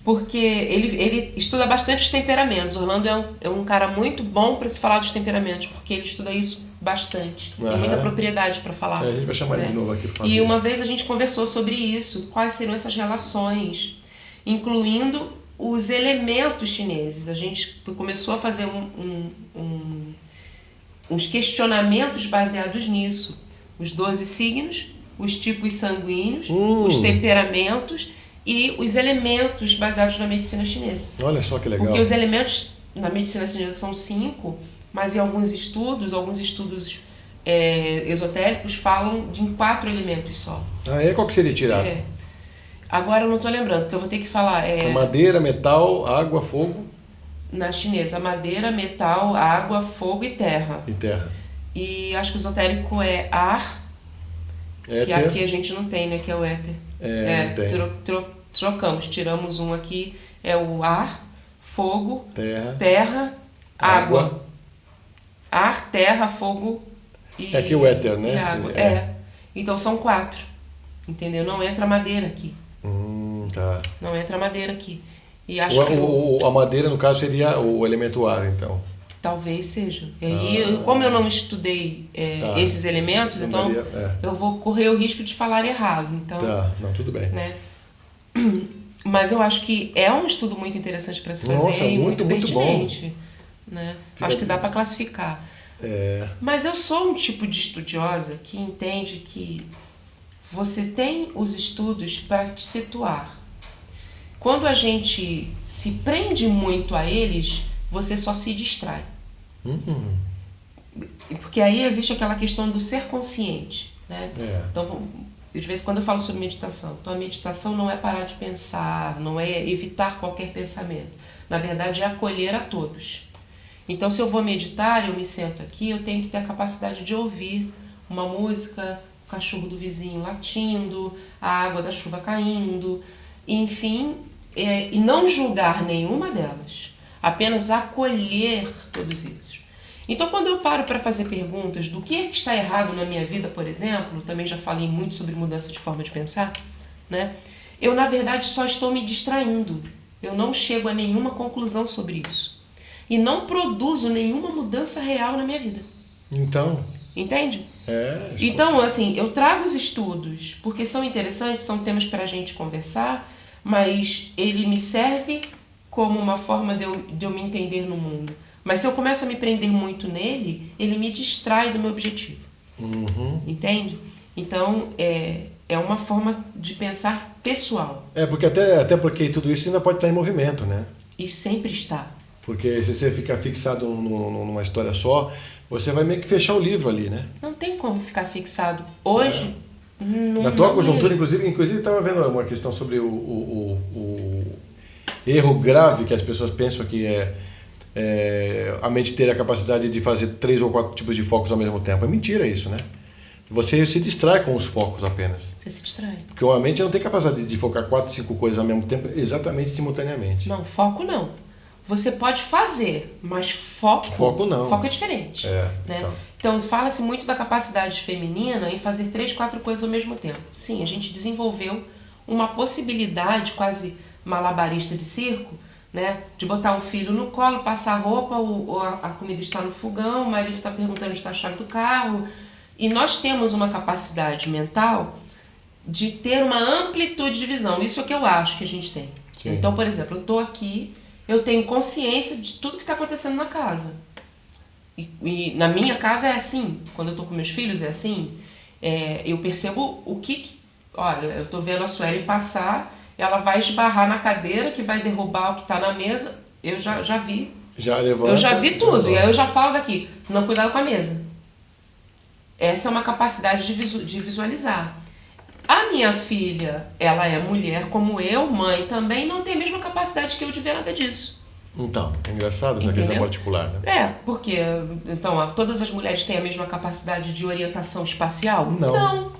Porque ele estuda bastante os temperamentos. Orlando é um cara muito bom para se falar dos temperamentos, porque ele estuda isso bastante. Tem muita propriedade para falar. A gente vai chamar ele de novo aqui para fazer E uma vez a gente conversou sobre isso, quais seriam essas relações, incluindo os elementos chineses. A gente começou a fazer uns questionamentos baseados nisso. Os 12 signos, os tipos sanguíneos, os temperamentos e os elementos baseados na medicina chinesa. Olha só que legal. Porque os elementos na medicina chinesa são 5, mas em alguns estudos esotéricos falam em 4 elementos só. Qual que seria tirado? Agora eu não estou lembrando, porque eu vou ter que falar. Madeira, metal, água, fogo. Na chinesa, madeira, metal, água, fogo e terra. E acho que o esotérico é ar, éter. Que aqui a gente não tem, né? Que é o éter. Trocamos, tiramos um aqui, é o ar, fogo, terra, água. Ar, terra, fogo e aqui o éter, né? E água. Então são 4, entendeu? Não entra madeira aqui. Tá. Não entra madeira aqui. E acho a madeira, no caso, seria o elemento ar, então. Talvez seja. E aí, como eu não estudei esses elementos, então eu vou correr o risco de falar errado. Então, não, tudo bem. Né? Mas eu acho que é um estudo muito interessante para se fazer e muito pertinente. Né? Acho que dá para classificar. Mas eu sou um tipo de estudiosa que entende que você tem os estudos para te situar. Quando a gente se prende muito a eles, você só se distrai. Porque aí existe aquela questão do ser consciente. Né? Então, de vez em quando eu falo sobre meditação. Então, a meditação não é parar de pensar, não é evitar qualquer pensamento. Na verdade, é acolher a todos. Então, se eu vou meditar, eu me sento aqui, eu tenho que ter a capacidade de ouvir uma música, o cachorro do vizinho latindo, a água da chuva caindo, enfim, e não julgar nenhuma delas, apenas acolher todos isso. Então, quando eu paro para fazer perguntas do que está errado na minha vida, por exemplo, também já falei muito sobre mudança de forma de pensar, né? Eu, na verdade, só estou me distraindo. Eu não chego a nenhuma conclusão sobre isso. E não produzo nenhuma mudança real na minha vida. Então... Entende? Então, assim, eu trago os estudos porque são interessantes, são temas para a gente conversar, mas ele me serve como uma forma de eu me entender no mundo. Mas se eu começo a me prender muito nele, ele me distrai do meu objetivo. Entende? Então, é uma forma de pensar pessoal. Porque até porque tudo isso ainda pode estar em movimento, né? E sempre está. Porque se você ficar fixado numa história só, você vai meio que fechar o livro ali, né? Não tem como ficar fixado. Hoje... Na tua conjuntura, inclusive estava vendo uma questão sobre o erro grave que as pessoas pensam que a mente ter a capacidade de fazer 3 ou 4 tipos de focos ao mesmo tempo. É mentira isso, né? Você se distrai com os focos apenas. Você se distrai. Porque a mente não tem capacidade de focar 4, 5 coisas ao mesmo tempo, exatamente simultaneamente. Não, foco não. você pode fazer, mas foco não. Foco é diferente. Né? Então, fala-se muito da capacidade feminina em fazer 3, 4 coisas ao mesmo tempo. Sim, a gente desenvolveu uma possibilidade quase malabarista de circo, né? De botar o filho no colo, passar a roupa, a comida está no fogão, o marido está perguntando onde está a chave do carro. E nós temos uma capacidade mental de ter uma amplitude de visão. Isso é o que eu acho que a gente tem. Sim. Então, por exemplo, eu estou aqui, eu tenho consciência de tudo que está acontecendo na casa. E na minha casa é assim. Quando eu estou com meus filhos é assim. Eu percebo o que... Olha, eu estou vendo a Sueli passar, ela vai esbarrar na cadeira, que vai derrubar o que está na mesa. Eu já vi. Eu já vi tudo. E aí eu já falo daqui. Não, cuidado com a mesa. Essa é uma capacidade de visualizar. A minha filha, ela é mulher como eu, mãe também, não tem a mesma capacidade que eu de ver nada disso. Então, é engraçado essa questão particular, né? Porque então, todas as mulheres têm a mesma capacidade de orientação espacial? Não.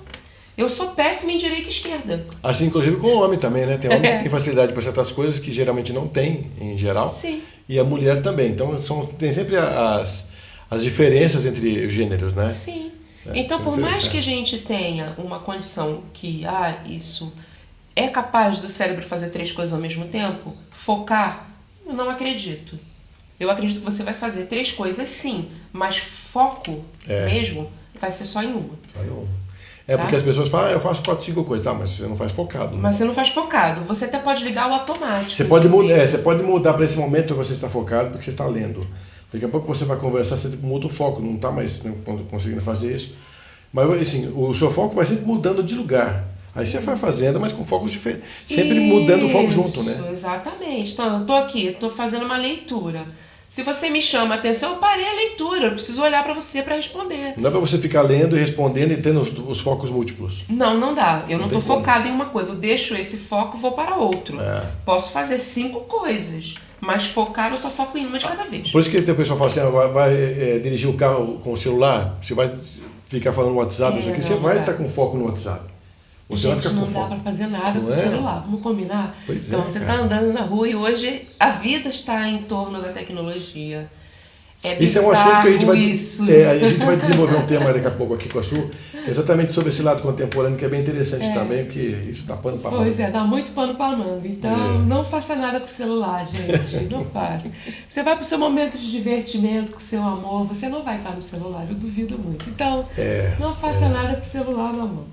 Eu sou péssima em direita e esquerda. Assim, inclusive com o homem também, né? Tem homem que tem facilidade para certas coisas que geralmente não tem, em geral. Sim. E a mulher também. Então, tem sempre as diferenças entre os gêneros, né? Sim. Então, por mais que a gente tenha uma condição que, isso é capaz do cérebro fazer 3 coisas ao mesmo tempo, focar, eu não acredito. Eu acredito que você vai fazer 3 coisas sim, mas foco mesmo vai ser só em uma. Só em uma. Porque as pessoas falam, eu faço 4, 5 coisas, mas você não faz focado. Né? Mas você não faz focado. Você até pode ligar o automático. Você pode mudar para esse momento que você está focado, porque você está lendo. Daqui a pouco você vai conversar, você muda o foco, não está mais conseguindo fazer isso. Mas assim, o seu foco vai sempre mudando de lugar. Aí você vai fazendo, mas com focos diferentes. Sempre mudando o foco junto, né? Exatamente. Então, eu estou aqui, estou fazendo uma leitura. Se você me chama a atenção, eu parei a leitura. Eu preciso olhar para você para responder. Não dá para você ficar lendo e respondendo e tendo os focos múltiplos. Não dá. Eu não estou focado em uma coisa. Eu deixo esse foco e vou para outro. Posso fazer 5 coisas. Mas focar, eu só foco em uma de cada vez. Por isso que o pessoal fala assim, vai dirigir o carro com o celular, você vai ficar falando no WhatsApp, você vai estar com foco no WhatsApp. Você gente, não dá para fazer nada com o celular, vamos combinar? Pois então, você está andando na rua e hoje a vida está em torno da tecnologia. Isso é um assunto que a gente vai desenvolver um tema daqui a pouco aqui com a Su, exatamente sobre esse lado contemporâneo, que é bem interessante também, porque isso dá pano para manga. Pois dá muito pano para manga. Então, não faça nada com o celular, gente. Não faça. Você vai para o seu momento de divertimento, com o seu amor, você não vai estar no celular, eu duvido muito. Então, não faça nada com o celular na mão.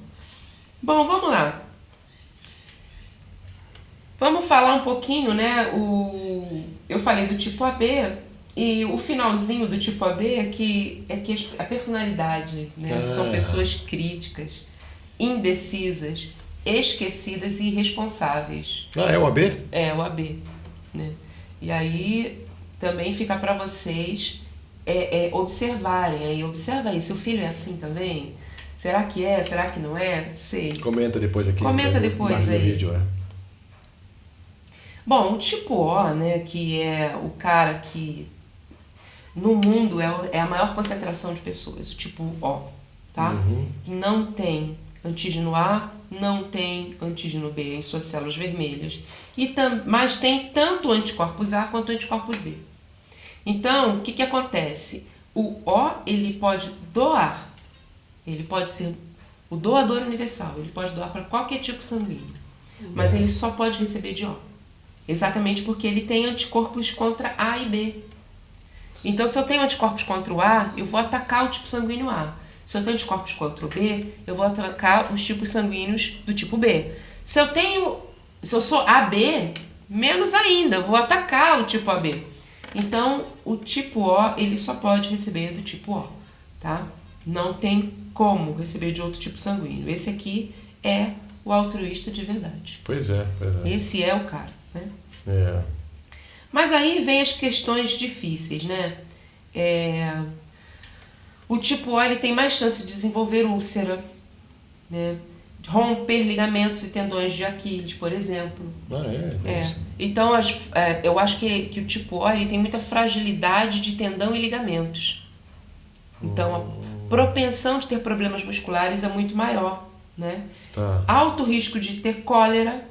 Bom, vamos lá. Vamos falar um pouquinho, né? Eu falei do tipo AB, e o finalzinho do tipo AB é que a personalidade, né? São pessoas críticas, indecisas, esquecidas e irresponsáveis. É o AB? É o AB. Né? E aí também fica para vocês observarem. Aí observa aí, seu filho é assim também? Será que é? Será que não é? Não sei. Comenta depois aqui. Comenta depois aí. Vídeo, Bom, o tipo O, né, que é o cara que no mundo é a maior concentração de pessoas, o tipo O, tá? Não tem antígeno A, não tem antígeno B em suas células vermelhas, mas tem tanto anticorpos A quanto anticorpos B. Então, o que acontece? O O, ele pode doar. Ele pode ser o doador universal, ele pode doar para qualquer tipo sanguíneo, mas ele só pode receber de O, exatamente porque ele tem anticorpos contra A e B. Então, se eu tenho anticorpos contra o A, eu vou atacar o tipo sanguíneo A. Se eu tenho anticorpos contra o B, eu vou atacar os tipos sanguíneos do tipo B. Se eu sou AB, menos ainda, eu vou atacar o tipo AB. Então, o tipo O, ele só pode receber do tipo O, tá? Não tem como receber de outro tipo sanguíneo. Esse aqui é o altruísta de verdade. Pois é. Esse é o cara, né? Mas aí vem as questões difíceis, né? O tipo O, ele tem mais chance de desenvolver úlcera, né? Romper ligamentos e tendões de Aquiles, por exemplo. Então, eu acho que o tipo O, ele tem muita fragilidade de tendão e ligamentos. Então, a propensão de ter problemas musculares é muito maior, né? Alto risco de ter cólera,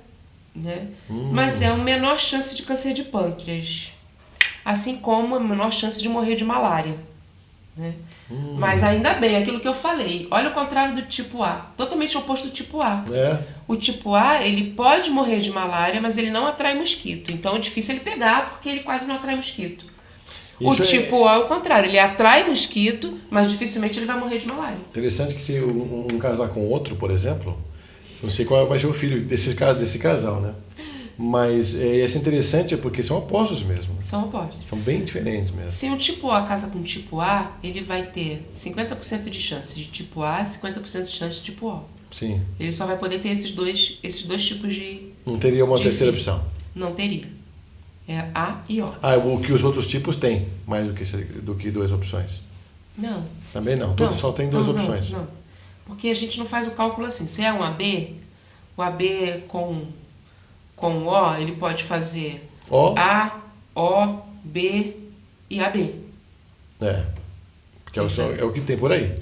né? Mas é a menor chance de câncer de pâncreas. assim como a menor chance de morrer de malária, né? Mas ainda bem, aquilo que eu falei, olha o contrário do tipo A, totalmente oposto do tipo A. O tipo A, ele pode morrer de malária, mas ele não atrai mosquito, então é difícil ele pegar porque ele quase não atrai mosquito. O tipo A é o contrário, ele atrai mosquito, mas dificilmente ele vai morrer de malária. Interessante que se um casar com outro, por exemplo, não sei qual vai ser o filho desse casal, né? Mas esse é interessante porque são opostos mesmo. São opostos. São bem diferentes mesmo. Se um tipo A casa com tipo A, ele vai ter 50% de chance de tipo A e 50% de chance de tipo O. Sim. Ele só vai poder ter esses dois tipos de... Não teria uma terceira opção? Não teria. É A e O. O que os outros tipos têm, mais do que duas opções? Não. Também não. Todos só têm duas opções. Não. Porque a gente não faz o cálculo assim. Se é um AB, o AB com O, ele pode fazer A, O, B e AB. Porque é o que tem por aí.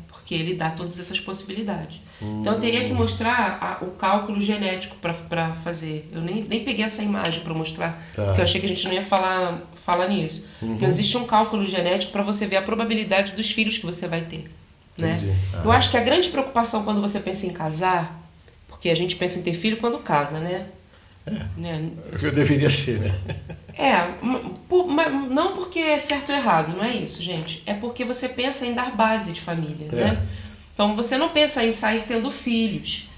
Porque ele dá todas essas possibilidades. Então eu teria que mostrar o cálculo genético para fazer. Eu nem peguei essa imagem para mostrar, porque eu achei que a gente não ia falar nisso. Mas existe um cálculo genético para você ver a probabilidade dos filhos que você vai ter. Né? Eu acho que a grande preocupação quando você pensa em casar, porque a gente pensa em ter filho quando casa, né? Né? O que deveria ser, né? Não porque é certo ou errado, não é isso, gente. É porque você pensa em dar base de família, né? Então você não pensa em sair tendo filhos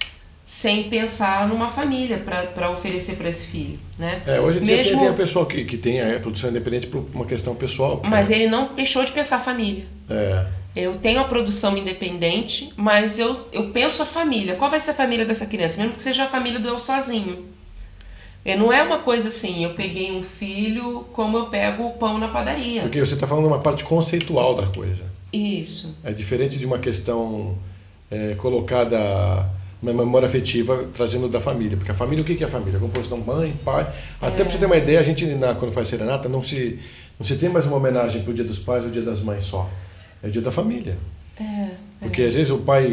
sem pensar numa família para oferecer para esse filho, né? Hoje em dia tem a pessoa que tem a produção independente por uma questão pessoal. Mas ele não deixou de pensar família. Eu tenho a produção independente, mas eu penso a família. Qual vai ser a família dessa criança? Mesmo que seja a família do eu sozinho. Não é uma coisa assim, eu peguei um filho como eu pego o pão na padaria. Porque você está falando de uma parte conceitual da coisa. Isso. É diferente de uma questão colocada na memória afetiva, trazendo da família. Porque a família, o que é a família? A composição mãe, pai. Até para você ter uma ideia, a gente, quando faz serenata, não se tem mais uma homenagem para o Dia dos Pais ou o Dia das Mães só. É o dia da família. Porque às vezes o pai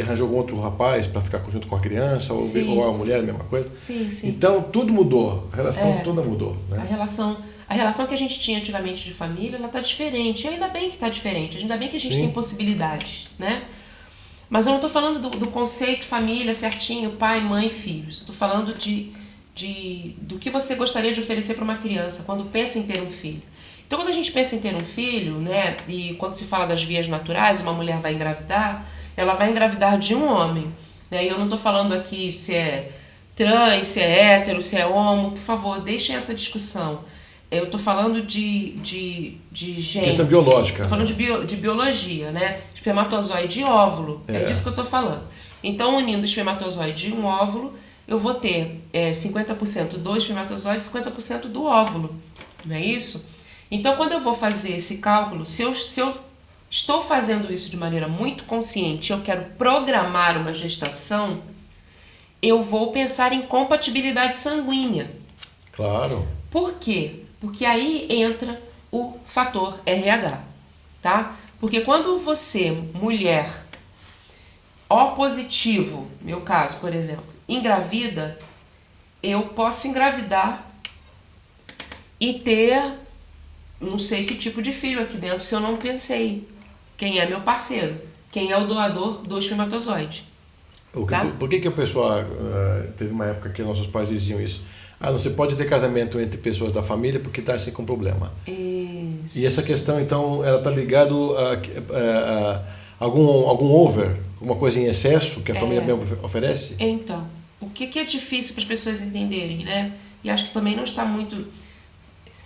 arranjou algum outro rapaz para ficar junto com a criança, ou a mulher, a mesma coisa. Sim. Então tudo mudou, a relação toda mudou. Né? A relação que a gente tinha antigamente de família, ela está diferente. E ainda bem que está diferente, ainda bem que a gente tem possibilidades, né? Mas eu não estou falando do conceito família certinho, pai, mãe, filhos. Eu estou falando do que você gostaria de oferecer para uma criança quando pensa em ter um filho. Então, quando a gente pensa em ter um filho, né, e quando se fala das vias naturais, uma mulher vai engravidar, ela vai engravidar de um homem. Né? E eu não estou falando aqui se é trans, se é hétero, se é homo, por favor, deixem essa discussão. Eu estou falando de gênero. Questão biológica. Estou falando de biologia, né? Espermatozoide e óvulo. É disso que eu estou falando. Então, unindo o espermatozoide e um óvulo, eu vou ter 50% do espermatozoide e 50% do óvulo. Não é isso? Então, quando eu vou fazer esse cálculo, se eu estou fazendo isso de maneira muito consciente, eu quero programar uma gestação, eu vou pensar em compatibilidade sanguínea. Claro. Por quê? Porque aí entra o fator RH, tá? Porque quando você, mulher, O positivo, meu caso, por exemplo, engravida, eu posso engravidar e ter não sei que tipo de filho aqui dentro se eu não pensei quem é meu parceiro, quem é o doador do espermatozoide. Tá? Por que o pessoal, teve uma época que nossos pais diziam isso? Não se pode ter casamento entre pessoas da família porque está assim com problema. Isso. E essa questão, então, ela está ligada a algum over, alguma coisa em excesso que a família mesmo oferece? Então, o que é difícil para as pessoas entenderem, né? E acho que também não está muito...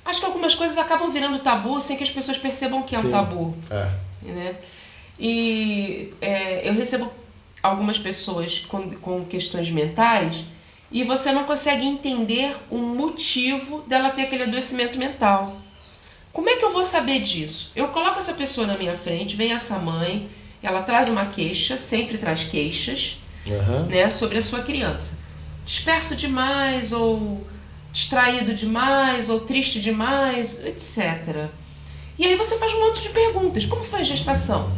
Acho que algumas coisas acabam virando tabu sem que as pessoas percebam que é um tabu. Né? E eu recebo algumas pessoas com questões mentais e você não consegue entender o motivo dela ter aquele adoecimento mental. Como é que eu vou saber disso? Eu coloco essa pessoa na minha frente, vem essa mãe, ela traz uma queixa, sempre traz queixas, né, sobre a sua criança. Disperso demais ou... distraído demais ou triste demais, etc. E aí você faz um monte de perguntas. Como foi a gestação?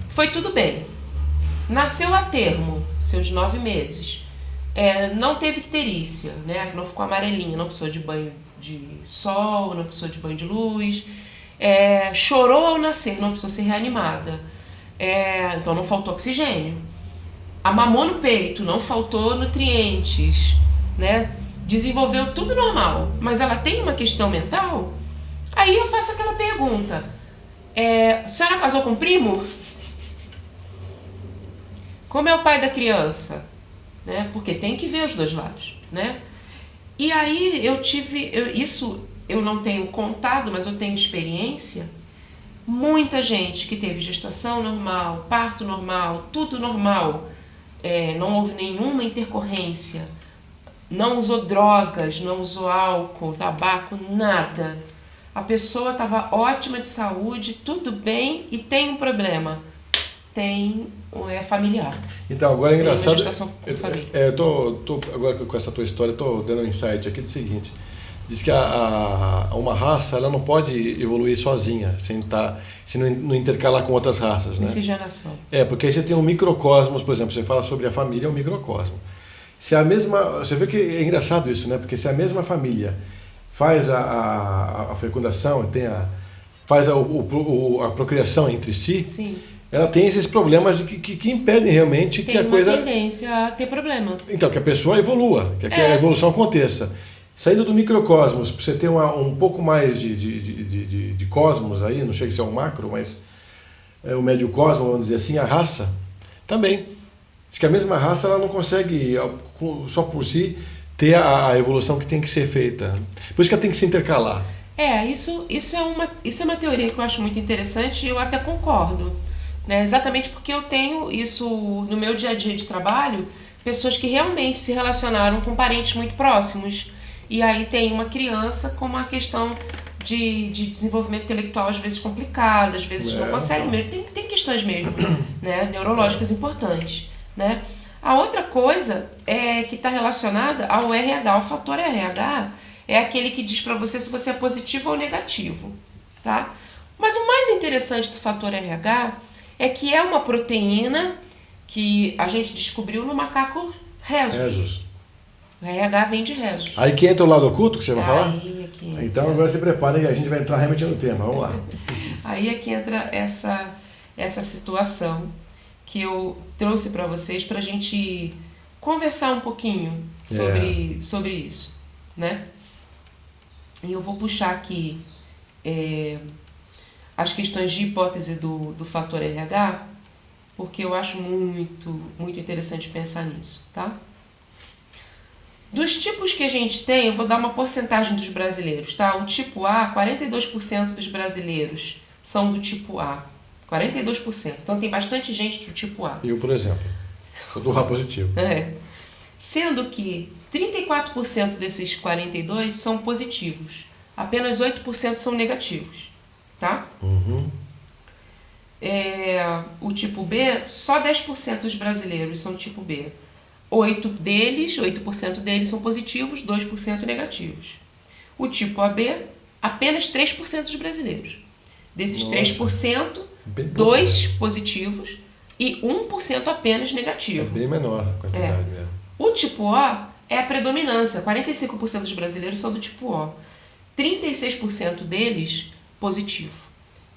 Foi tudo bem. Nasceu a termo, seus 9 meses. Não teve icterícia, né? Não ficou amarelinha, não precisou de banho de sol, não precisou de banho de luz, chorou ao nascer, não precisou ser reanimada, então não faltou oxigênio, mamou no peito, não faltou nutrientes, né? Desenvolveu tudo normal, mas ela tem uma questão mental. Aí eu faço aquela pergunta: a senhora casou com um primo? Como é o pai da criança? Né? Porque tem que ver os dois lados, né? E aí isso eu não tenho contado, mas eu tenho experiência. Muita gente que teve gestação normal, parto normal, tudo normal, não houve nenhuma intercorrência, não usou drogas, não usou álcool, tabaco, nada. A pessoa estava ótima de saúde, tudo bem, e tem um problema. Familiar. Então, agora é engraçado. Eu tô agora com essa tua história, estou dando um insight aqui do seguinte. Diz que uma raça ela não pode evoluir sozinha, se não intercalar com outras raças, né? Miscigenação. Porque aí você tem um microcosmos, por exemplo, você fala sobre a família, é um microcosmo. Você vê que é engraçado isso, né? Porque se a mesma família faz a fecundação, faz a procriação entre si, sim, ela tem esses problemas que impedem realmente que a coisa... Tem uma tendência a ter problema. Então, que a pessoa evolua, que a evolução aconteça. Saindo do microcosmos, para você ter um pouco mais de cosmos aí, não chega a ser um macro, mas o médio cosmos, vamos dizer assim, a raça, também. Diz que a mesma raça ela não consegue, só por si, ter a evolução que tem que ser feita. Por isso que ela tem que se intercalar. Isso é uma teoria que eu acho muito interessante e eu até concordo. Né? Exatamente porque eu tenho isso no meu dia a dia de trabalho, pessoas que realmente se relacionaram com parentes muito próximos. E aí tem uma criança com uma questão de desenvolvimento intelectual às vezes complicada, às vezes não consegue mesmo. Tem questões mesmo, né? Neurológicas importantes. Né? A outra coisa que está relacionada ao RH. O fator RH é aquele que diz para você se você é positivo ou negativo. Tá? Mas o mais interessante do fator RH é que é uma proteína que a gente descobriu no macaco rhesus. O RH vem de rhesus. Aí que entra o lado oculto que você vai falar? Então agora se prepare que a gente vai entrar realmente no tema. Vamos lá. Aí é que entra essa situação que eu trouxe para vocês para a gente conversar um pouquinho sobre isso, né? E eu vou puxar aqui as questões de hipótese do fator RH, porque eu acho muito, muito interessante pensar nisso, tá? Dos tipos que a gente tem, eu vou dar uma porcentagem dos brasileiros, tá? O tipo A, 42% dos brasileiros são do tipo A. 42%. Então tem bastante gente do tipo A. Eu, por exemplo, sou do A positivo. Sendo que 34% desses 42% são positivos. Apenas 8% são negativos. Tá? Uhum. O tipo B, só 10% dos brasileiros são tipo B. 8% deles são positivos, 2% negativos. O tipo AB, apenas 3% dos brasileiros. Desses 3%, 2% positivos e 1% apenas negativo. É bem menor a quantidade mesmo. O tipo O é a predominância. 45% dos brasileiros são do tipo O. 36% deles positivo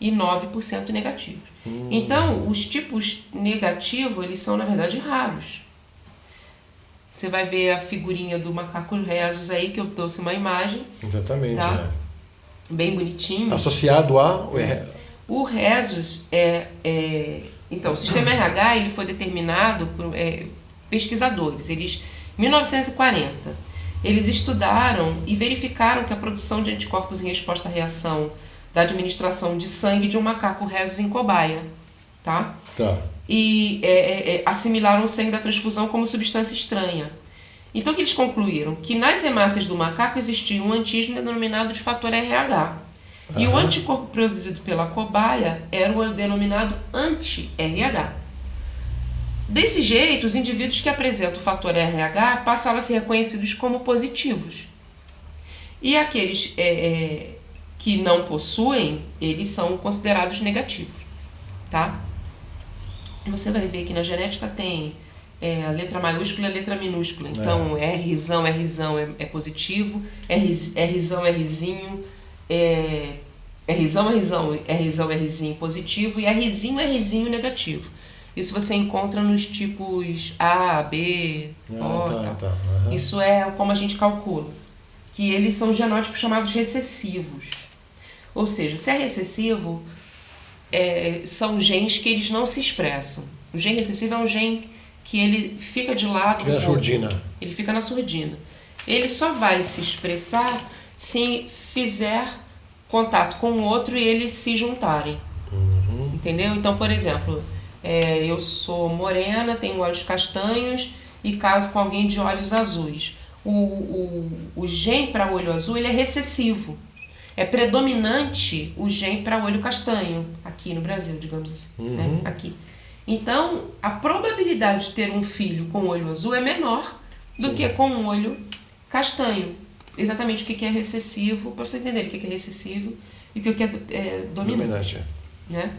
e 9% negativo. Então, os tipos negativos, eles são, na verdade, raros. Você vai ver a figurinha do macaco rhesus aí, que eu trouxe uma imagem. Exatamente, tá? Bem bonitinho. Associado a... O rhesus então, o sistema RH ele foi determinado por pesquisadores. Em 1940, eles estudaram e verificaram que a produção de anticorpos em resposta à reação da administração de sangue de um macaco rhesus em cobaia. Tá? E assimilaram o sangue da transfusão como substância estranha. Então, o que eles concluíram? Que nas hemácias do macaco existia um antígeno denominado de fator RH. E o anticorpo produzido pela cobaia era o denominado anti-RH. Desse jeito, os indivíduos que apresentam o fator RH passaram a ser reconhecidos como positivos. E aqueles que não possuem, eles são considerados negativos. Tá? Você vai ver que na genética tem a letra maiúscula e a letra minúscula. Então, Rzão é positivo, Rzão, Rzinho, Rzinho positivo e Rzinho negativo. Isso você encontra nos tipos A, B, O. Uhum. Isso é como a gente calcula. Que eles são genótipos chamados recessivos. Ou seja, se é recessivo, são genes que eles não se expressam. O gene recessivo é um gene que ele fica de lado. Fica na surdina. Ele fica na surdina. Ele só vai se expressar se fizer contato com o outro e eles se juntarem. Uhum. Entendeu? Então, por exemplo, eu sou morena, tenho olhos castanhos e caso com alguém de olhos azuis. O gene para olho azul ele é recessivo. É predominante o gene para olho castanho, aqui no Brasil, digamos assim. Uhum. Né? Aqui. Então, a probabilidade de ter um filho com olho azul é menor do que com um olho castanho. Exatamente o que é recessivo, para vocês entenderem o que é recessivo e o que é dominante. Né?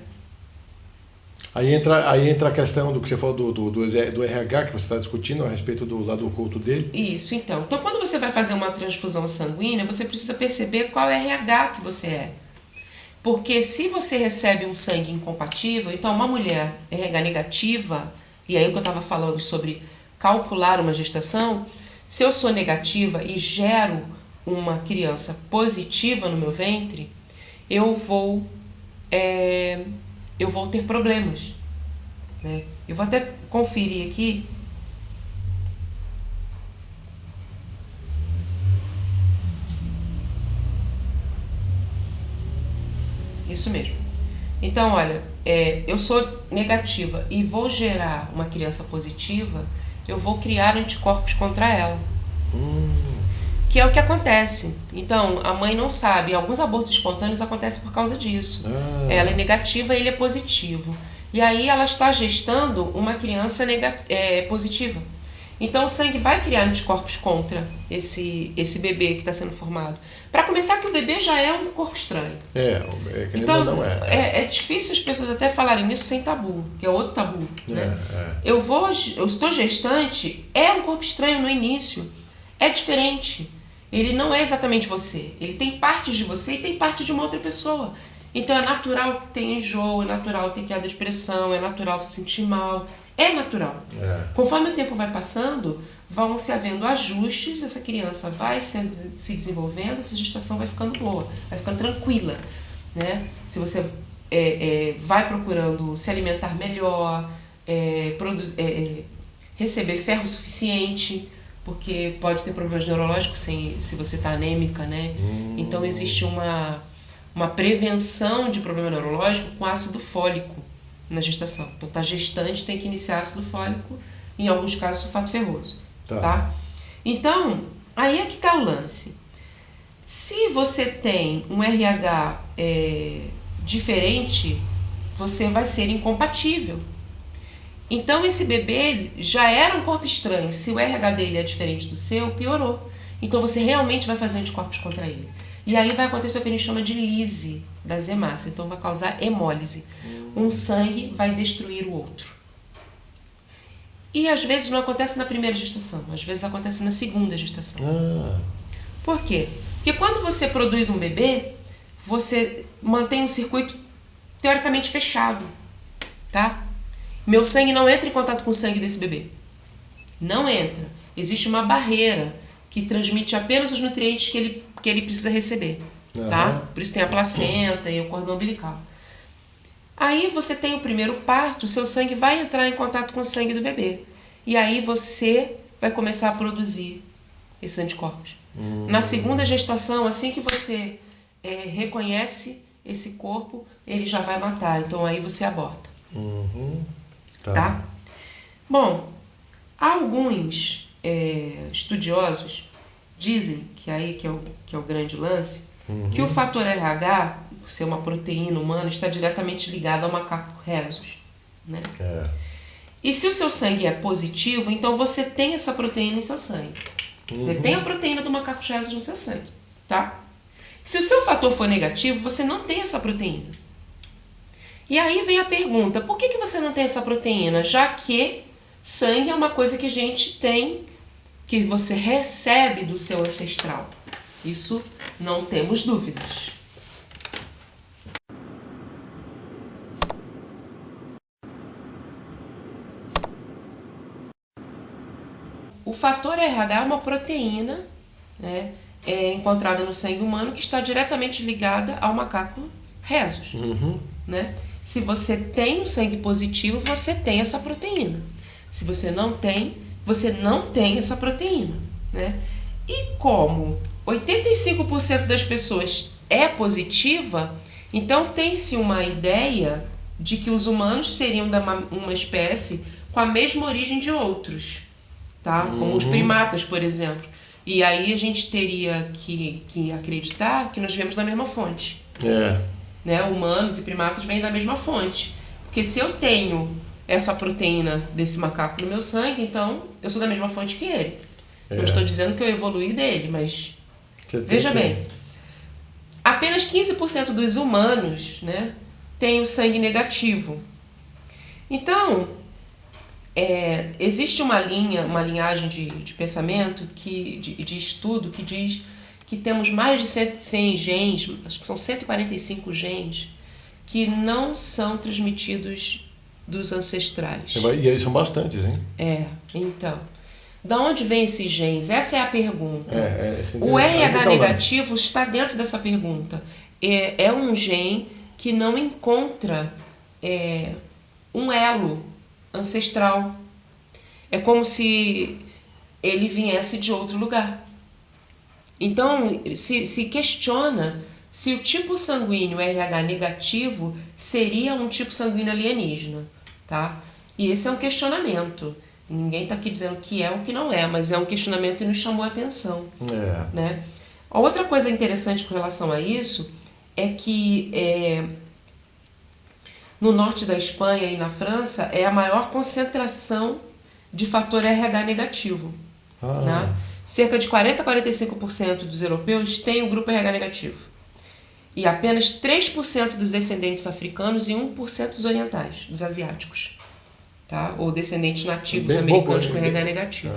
Aí entra a questão do que você falou do RH, que você está discutindo a respeito do lado oculto dele. Isso, então. Então, quando você vai fazer uma transfusão sanguínea, você precisa perceber qual é o RH que você é. Porque se você recebe um sangue incompatível, então uma mulher RH negativa, e aí o que eu estava falando sobre calcular uma gestação, se eu sou negativa e gero uma criança positiva no meu ventre, eu vou ter problemas. Né? Eu vou até conferir aqui. Isso mesmo. Então, olha, eu sou negativa e vou gerar uma criança positiva, eu vou criar anticorpos contra ela. Que é o que acontece. Então, a mãe não sabe. Alguns abortos espontâneos acontecem por causa disso. Ela é negativa e ele é positivo. E aí ela está gestando uma criança positiva. Então o sangue vai criar anticorpos contra esse bebê que está sendo formado. Para começar, que o bebê já é um corpo estranho. Então não é difícil as pessoas até falarem nisso sem tabu, que é outro tabu. Né? Eu estou gestante, é um corpo estranho no início. É diferente. Ele não é exatamente você. Ele tem partes de você e tem parte de uma outra pessoa. Então é natural ter enjoo, é natural ter queda de pressão, é natural se sentir mal. É natural. Conforme o tempo vai passando, vão se havendo ajustes, essa criança vai se desenvolvendo, essa gestação vai ficando boa, vai ficando tranquila. Né? Se você vai procurando se alimentar melhor, receber ferro suficiente, porque pode ter problemas neurológicos se você está anêmica, né? Então existe uma prevenção de problema neurológico com ácido fólico na gestação. Então tá gestante, tem que iniciar ácido fólico, em alguns casos sulfato ferroso. Tá? Então, aí é que tá o lance. Se você tem um RH diferente, você vai ser incompatível. Então esse bebê já era um corpo estranho. Se o RH dele é diferente do seu, piorou. Então você realmente vai fazer anticorpos contra ele. E aí vai acontecer o que a gente chama de lise das hemácias. Então vai causar hemólise. Um sangue vai destruir o outro. E às vezes não acontece na primeira gestação. Às vezes acontece na segunda gestação. Por quê? Porque quando você produz um bebê, você mantém um circuito teoricamente fechado. Tá? Meu sangue não entra em contato com o sangue desse bebê. Não entra. Existe uma barreira que transmite apenas os nutrientes que ele precisa receber. Tá? Por isso tem a placenta e o cordão umbilical. Aí você tem o primeiro parto, o seu sangue vai entrar em contato com o sangue do bebê. E aí você vai começar a produzir esses anticorpos. Na segunda gestação, assim que você reconhece esse corpo, ele já vai matar. Então aí você aborta. Tá? Bom, alguns estudiosos dizem que é o grande lance, que o fator RH, por ser uma proteína humana, está diretamente ligado ao macaco rhesus. Né? E se o seu sangue é positivo, então você tem essa proteína em seu sangue. Você tem a proteína do macaco rhesus no seu sangue. Tá? Se o seu fator for negativo, você não tem essa proteína. E aí vem a pergunta, por que você não tem essa proteína? Já que Sangue é uma coisa que a gente tem, que você recebe do seu ancestral. Isso não temos dúvidas. O fator RH é uma proteína, né, encontrada no sangue humano que está diretamente ligada ao macaco rhesus. Né? Se você tem o sangue positivo, você tem essa proteína. Se você não tem essa proteína. Né? E como 85% das pessoas é positiva, então tem-se uma ideia de que os humanos seriam uma espécie com a mesma origem de outros. Tá? Como os primatas, por exemplo. E aí a gente teria que acreditar que nós viemos da mesma fonte. Né? Humanos e primatas vêm da mesma fonte. Porque se eu tenho essa proteína desse macaco no meu sangue, então eu sou da mesma fonte que ele. Não estou dizendo que eu evoluí dele, mas veja bem. Apenas 15% dos humanos, né, tem o sangue negativo. Então, existe uma linhagem de pensamento, de estudo, que diz que temos mais de 100 genes, acho que são 145 genes, que não são transmitidos dos ancestrais. E aí são bastantes, hein? Então. Da onde vem esses genes? Essa é a pergunta. O RH RH negativo está dentro dessa pergunta. É um gene que não encontra um elo ancestral. É como se ele viesse de outro lugar. Então, se questiona se o tipo sanguíneo RH negativo seria um tipo sanguíneo alienígena, tá? E esse é um questionamento. Ninguém está aqui dizendo que é ou que não é, mas é um questionamento que nos chamou a atenção. Né? A outra coisa interessante com relação a isso é que no norte da Espanha e na França é a maior concentração de fator RH negativo. Né? Cerca de 40 a 45% dos europeus têm o grupo RH negativo. E apenas 3% dos descendentes africanos e 1% dos orientais, dos asiáticos. Tá? Ou descendentes nativos americanos com RH negativo.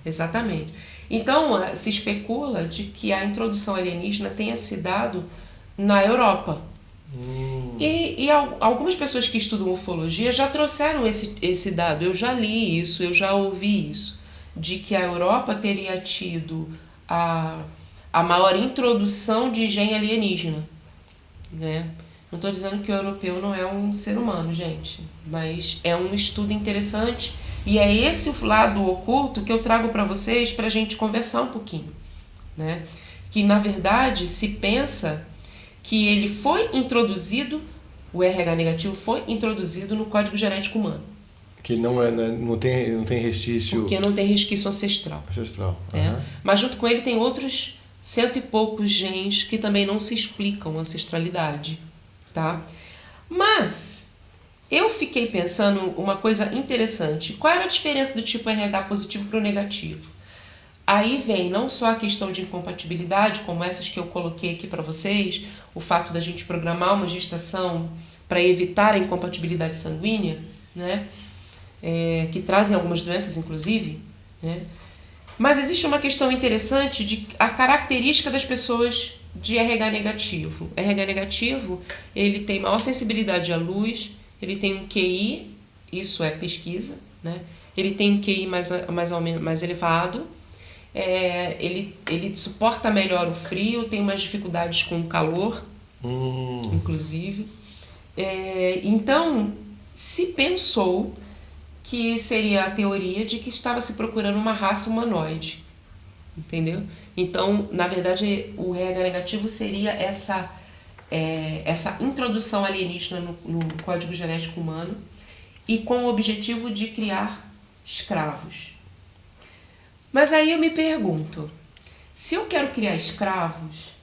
Exatamente. Então, se especula de que a introdução alienígena tenha se dado na Europa. E algumas pessoas que estudam ufologia já trouxeram esse dado. Eu já li isso, eu já ouvi isso. De que a Europa teria tido a maior introdução de gene alienígena. Né? Não estou dizendo que o europeu não é um ser humano, gente, mas é um estudo interessante e é esse o lado oculto que eu trago para vocês para a gente conversar um pouquinho. Né? Que, na verdade, se pensa que ele foi introduzido, o RH negativo foi introduzido no código genético humano. Que não tem restício... Porque não tem resquício ancestral. Mas junto com ele tem outros 100 e poucos genes que também não se explicam a ancestralidade. Tá? Mas eu fiquei pensando uma coisa interessante. Qual era a diferença do tipo RH positivo para o negativo? Aí vem não só a questão de incompatibilidade, como essas que eu coloquei aqui para vocês, o fato da gente programar uma gestação para evitar a incompatibilidade sanguínea, né? Que trazem algumas doenças, inclusive. Né? Mas existe uma questão interessante de a característica das pessoas de RH negativo. RH negativo, ele tem maior sensibilidade à luz, ele tem um QI, isso é pesquisa, né? Ele tem um QI mais elevado, ele suporta melhor o frio, tem mais dificuldades com o calor, inclusive. Então, se pensou que seria a teoria de que estava se procurando uma raça humanoide. Entendeu? Então, na verdade, o RH negativo seria essa introdução alienígena no código genético humano e com o objetivo de criar escravos. Mas aí eu me pergunto, se eu quero criar escravos,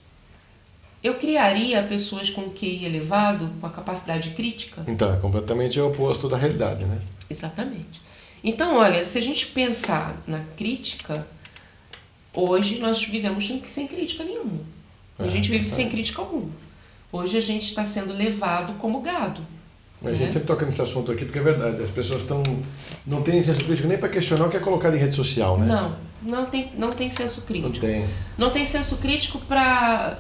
eu criaria pessoas com QI elevado, com a capacidade crítica? Então, é completamente o oposto da realidade, né? Exatamente. Então, olha, se a gente pensar na crítica, hoje nós vivemos sem crítica nenhuma. A gente vive sem crítica alguma. Hoje a gente está sendo levado como gado. A gente sempre toca nesse assunto aqui porque é verdade, as pessoas não têm senso crítico nem para questionar o que é colocado em rede social, né? Não tem senso crítico. Não tem. Não tem senso crítico para...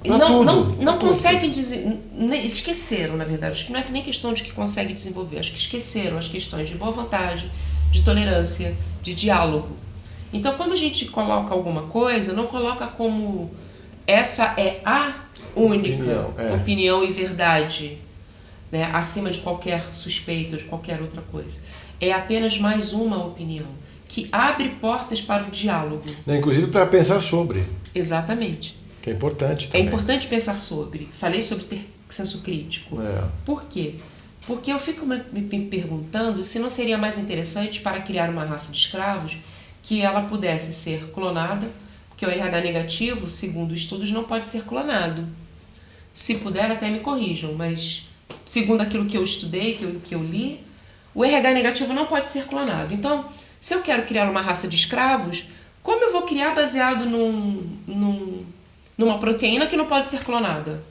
Não conseguem esqueceram, na verdade. Acho que não é nem questão de que conseguem desenvolver. Acho que esqueceram as questões de boa vontade, de tolerância, de diálogo. Então, quando a gente coloca alguma coisa, não coloca como essa é a única opinião e verdade, né, acima de qualquer suspeita ou de qualquer outra coisa. É apenas mais uma opinião que abre portas para o diálogo. Inclusive para pensar sobre. Exatamente. Que é importante também. É importante pensar sobre. Falei sobre ter senso crítico. Por quê? Porque eu fico me perguntando se não seria mais interessante para criar uma raça de escravos que ela pudesse ser clonada, porque o RH negativo, segundo estudos, não pode ser clonado. Se puder, até me corrijam, mas segundo aquilo que eu estudei, que eu li, o RH negativo não pode ser clonado. Então, se eu quero criar uma raça de escravos, como eu vou criar baseado numa proteína que não pode ser clonada?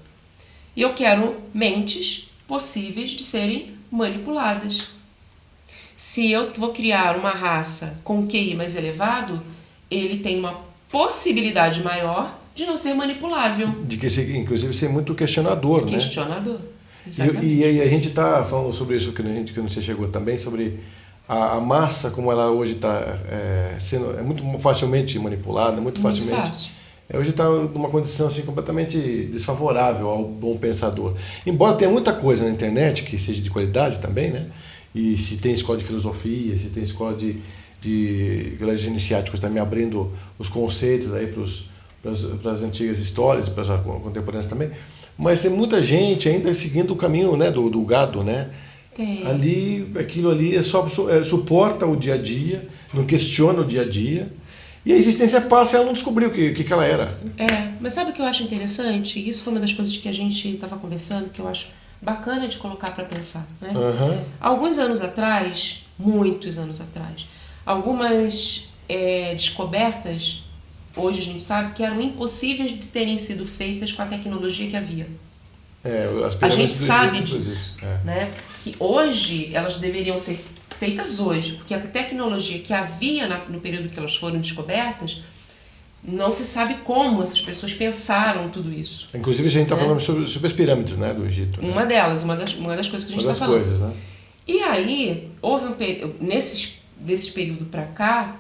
E eu quero mentes possíveis de serem manipuladas. Se eu vou criar uma raça com QI mais elevado, ele tem uma possibilidade maior de não ser manipulável. De que, inclusive, ser muito questionador, né? Questionador. Exatamente. E a gente está falando sobre isso que você chegou também, sobre a massa, como ela hoje está sendo muito facilmente manipulada, muito facilmente. Fácil. Hoje está numa condição assim, completamente desfavorável ao bom pensador. Embora tenha muita coisa na internet que seja de qualidade também, né? E se tem escola de filosofia, se tem escola de colégios iniciáticos também abrindo os conceitos para as antigas histórias e para as contemporâneas também. Mas tem muita gente ainda seguindo o caminho, né, do gado, né? Tem. Aquilo ali suporta o dia a dia, não questiona o dia a dia. E a existência passa e ela não descobriu o que ela era. Mas sabe o que eu acho interessante? Isso foi uma das coisas que a gente estava conversando, que eu acho bacana de colocar para pensar, né? Alguns anos atrás, muitos anos atrás, algumas descobertas, hoje a gente sabe que eram impossíveis de terem sido feitas com a tecnologia que havia. A gente sabe disso, né? Que hoje elas deveriam ser feitas hoje, porque a tecnologia que havia no período que elas foram descobertas, não se sabe como essas pessoas pensaram tudo isso. Inclusive a gente está falando sobre as pirâmides, né, do Egito. Uma delas, uma das coisas que a gente está falando. Coisas, né? E aí, houve desse período para cá,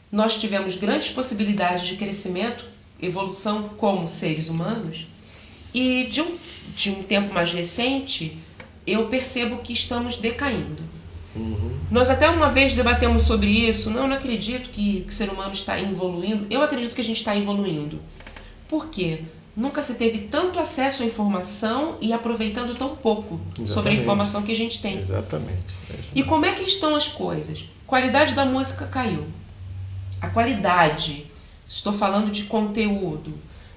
nós tivemos grandes possibilidades de crescimento, evolução como seres humanos, e de um tempo mais recente, eu percebo que estamos decaindo. Nós até uma vez debatemos sobre isso. Não acredito que o ser humano está evoluindo. Eu acredito que a gente está evoluindo. Por quê? Nunca se teve tanto acesso à informação e aproveitando tão pouco sobre a informação que a gente tem. Exatamente. E como é que estão as coisas? A qualidade da música caiu. A qualidade, estou falando de conteúdo,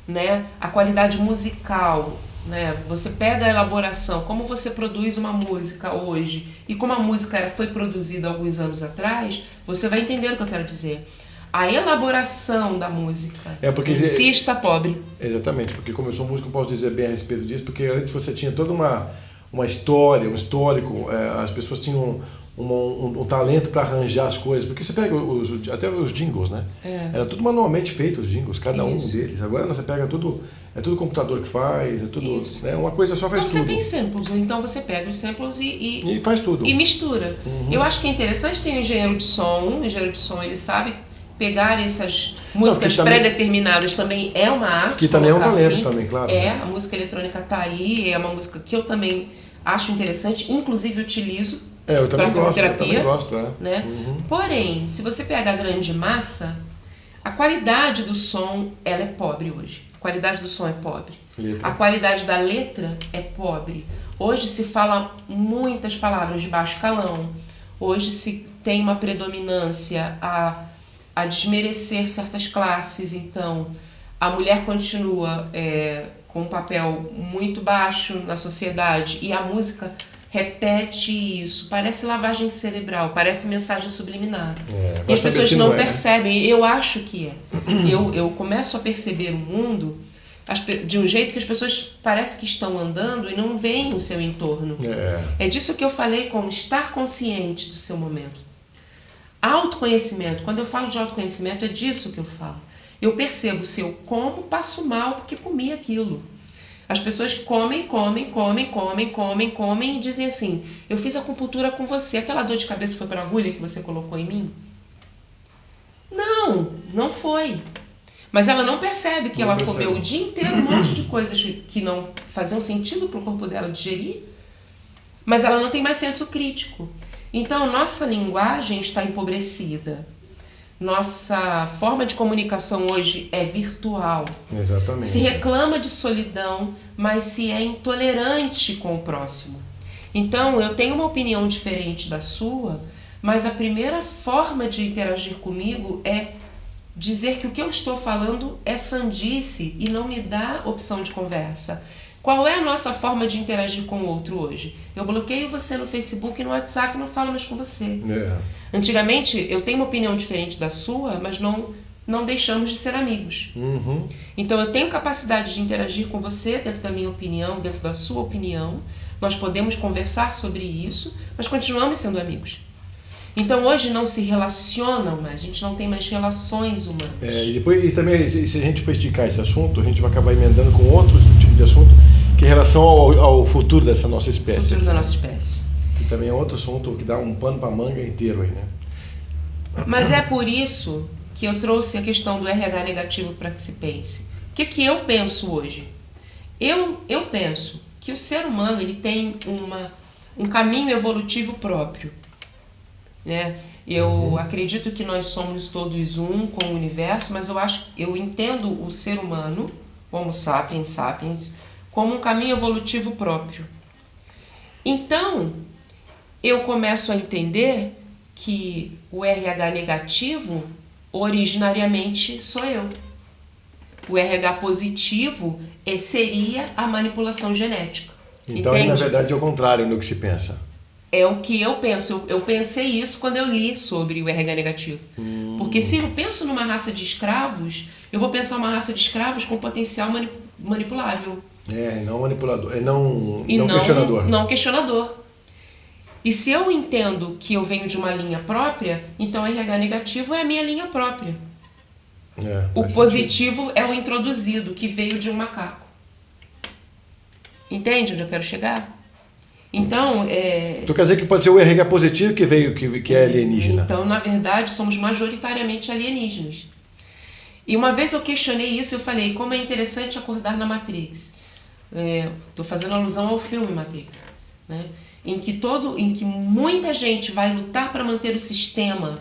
né? A qualidade musical, né? Você pega a elaboração, como você produz uma música hoje e como a música foi produzida alguns anos atrás, você vai entender o que eu quero dizer. A elaboração da música em si está pobre. Exatamente, porque como eu sou músico, eu posso dizer bem a respeito disso, porque antes você tinha toda uma história, um histórico, as pessoas tinham um talento para arranjar as coisas, porque você pega até os jingles, né? Era tudo manualmente feito, os jingles, cada um deles. Agora você pega tudo, é tudo computador que faz, é tudo, né? Uma coisa só faz tudo. Então você tem samples, então você pega os samples e faz tudo. E mistura. Eu acho que é interessante ter um engenheiro de som, ele sabe pegar essas músicas pré-determinadas, também é uma arte. Que também é um talento também, claro. A música eletrônica está aí, é uma música que eu também acho interessante, inclusive utilizo. Eu também para fazer gosto, terapia, né? Porém, se você pega a grande massa, a qualidade do som ela é pobre hoje. A qualidade do som é pobre. A qualidade da letra é pobre. Hoje se fala muitas palavras de baixo calão. Hoje se tem uma predominância a desmerecer certas classes. Então, a mulher continua com um papel muito baixo na sociedade e a música repete isso, parece lavagem cerebral, parece mensagem subliminar. E as pessoas não percebem, eu acho que é. Eu começo a perceber um mundo de um jeito que as pessoas parece que estão andando e não veem o seu entorno. É disso que eu falei, como estar consciente do seu momento. Autoconhecimento, quando eu falo de autoconhecimento, é disso que eu falo. Eu percebo se eu como, passo mal porque comi aquilo. As pessoas comem e dizem assim, eu fiz acupuntura com você, aquela dor de cabeça foi para a agulha que você colocou em mim? Não foi. Mas ela não percebe que ela comeu o dia inteiro um monte de coisas que não faziam sentido para o corpo dela digerir, mas ela não tem mais senso crítico. Então, nossa linguagem está empobrecida. Nossa forma de comunicação hoje é virtual. Exatamente. Se reclama de solidão, mas se é intolerante com o próximo. Então, eu tenho uma opinião diferente da sua, mas a primeira forma de interagir comigo é dizer que o que eu estou falando é sandice e não me dá opção de conversa. Qual é a nossa forma de interagir com o outro hoje? Eu bloqueio você no Facebook e no WhatsApp e não falo mais com você. Antigamente, eu tenho uma opinião diferente da sua, mas não deixamos de ser amigos. Então, eu tenho capacidade de interagir com você dentro da minha opinião, dentro da sua opinião. Nós podemos conversar sobre isso, mas continuamos sendo amigos. Então, hoje não se relacionam mais, a gente não tem mais relações humanas. E também, se a gente for esticar esse assunto, a gente vai acabar emendando com outro tipo de assunto, que é em relação ao futuro dessa nossa espécie. O futuro da nossa espécie. Que também é outro assunto que dá um pano para manga inteiro aí, né? Mas é por isso que eu trouxe a questão do RH negativo para que se pense. O que eu penso hoje? Eu penso que o ser humano ele tem um caminho evolutivo próprio. Né? Eu acredito que nós somos todos um com o universo, mas eu entendo o ser humano, Homo sapiens, como um caminho evolutivo próprio. Então, eu começo a entender que o RH negativo originariamente sou eu. O RH positivo seria a manipulação genética. Então, na verdade, é o contrário do que se pensa. É o que eu penso. Eu pensei isso quando eu li sobre o RH negativo. Porque se eu penso numa raça de escravos, eu vou pensar uma raça de escravos com potencial manipulável. Não manipulador. Não questionador. Não questionador. E se eu entendo que eu venho de uma linha própria, então o RH negativo é a minha linha própria. O positivo é o introduzido, que veio de um macaco. Entende onde eu quero chegar? Então, Tu quer dizer que pode ser o RH positivo que é alienígena? Então, na verdade, somos majoritariamente alienígenas. E uma vez eu questionei isso, eu falei, como é interessante acordar na Matrix. Estou fazendo alusão ao filme Matrix, né? Em que muita gente vai lutar para manter o sistema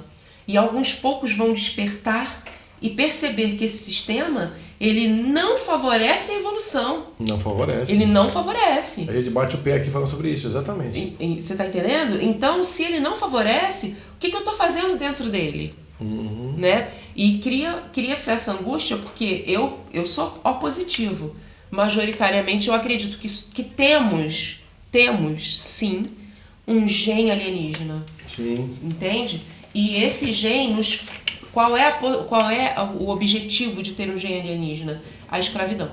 e alguns poucos vão despertar e perceber que esse sistema ele não favorece a evolução. Não favorece. Ele não favorece. A gente bate o pé aqui falando sobre isso, exatamente. Você está entendendo? Então, se ele não favorece, o que eu estou fazendo dentro dele? Né? E cria-se essa angústia porque eu sou O positivo. Majoritariamente, eu acredito que temos sim um gene alienígena. Sim. Entende? E esse gene qual é o objetivo de ter um gene alienígena? A escravidão.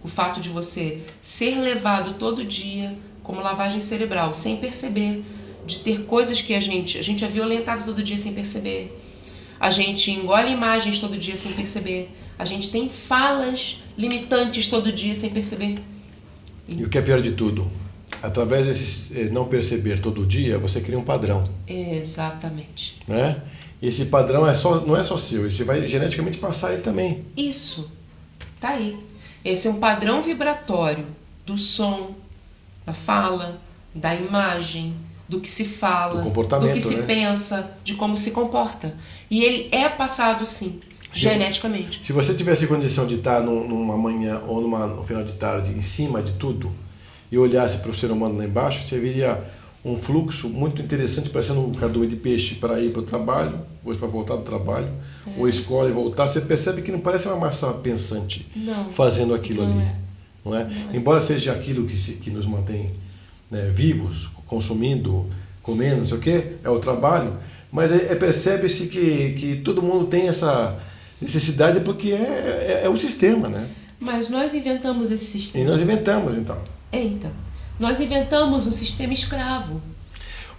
O fato de você ser levado todo dia como lavagem cerebral, sem perceber, de ter coisas que a gente é violentado todo dia sem perceber, a gente engole imagens todo dia sem perceber, a gente tem falas limitantes todo dia sem perceber. E o que é pior de tudo? Através desse não perceber todo dia, você cria um padrão. Exatamente. Né? E esse padrão não é só seu, você vai geneticamente passar ele também. Isso. Tá aí. Esse é um padrão vibratório do som, da fala, da imagem, do que se fala, do que se pensa, de como se comporta. E ele é passado, sim, geneticamente. Se você tivesse condição de estar numa manhã ou no final de tarde em cima de tudo e olhasse para o ser humano lá embaixo, você veria um fluxo muito interessante, parecendo um cardume de peixe para ir para o trabalho, ou para voltar do trabalho, ou escola e voltar. Você percebe que não parece uma massa pensante fazendo aquilo ali. Não é? Embora seja aquilo que nos mantém, né, vivos, consumindo, comendo, não sei o quê, é o trabalho, mas percebe-se que todo mundo tem essa necessidade porque é o sistema, né? Mas nós inventamos esse E sistema. nós inventamos, então. Então, nós inventamos um sistema escravo.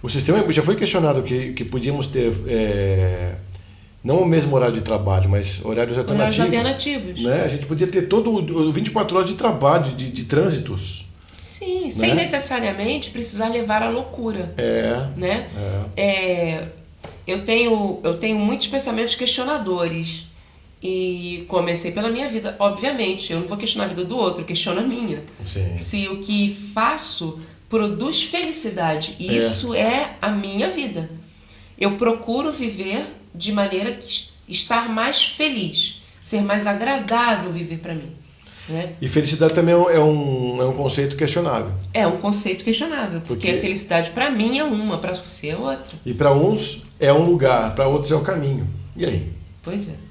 O sistema já foi questionado que podíamos ter não o mesmo horário de trabalho, mas horários alternativos. Né? A gente podia ter todo 24 horas de trabalho, de trânsitos. Sim, sem necessariamente precisar levar à loucura. Né? Eu tenho muitos pensamentos questionadores. E comecei pela minha vida, obviamente. Eu não vou questionar a vida do outro, eu questiono a minha. Sim. Se o que faço produz felicidade, isso é a minha vida. Eu procuro viver de maneira que estar mais feliz, ser mais agradável viver para mim. Né? E felicidade também é um conceito questionável. É um conceito questionável, porque a felicidade para mim é uma, para você é outra. E para uns é um lugar, para outros é o caminho. E aí? Pois é.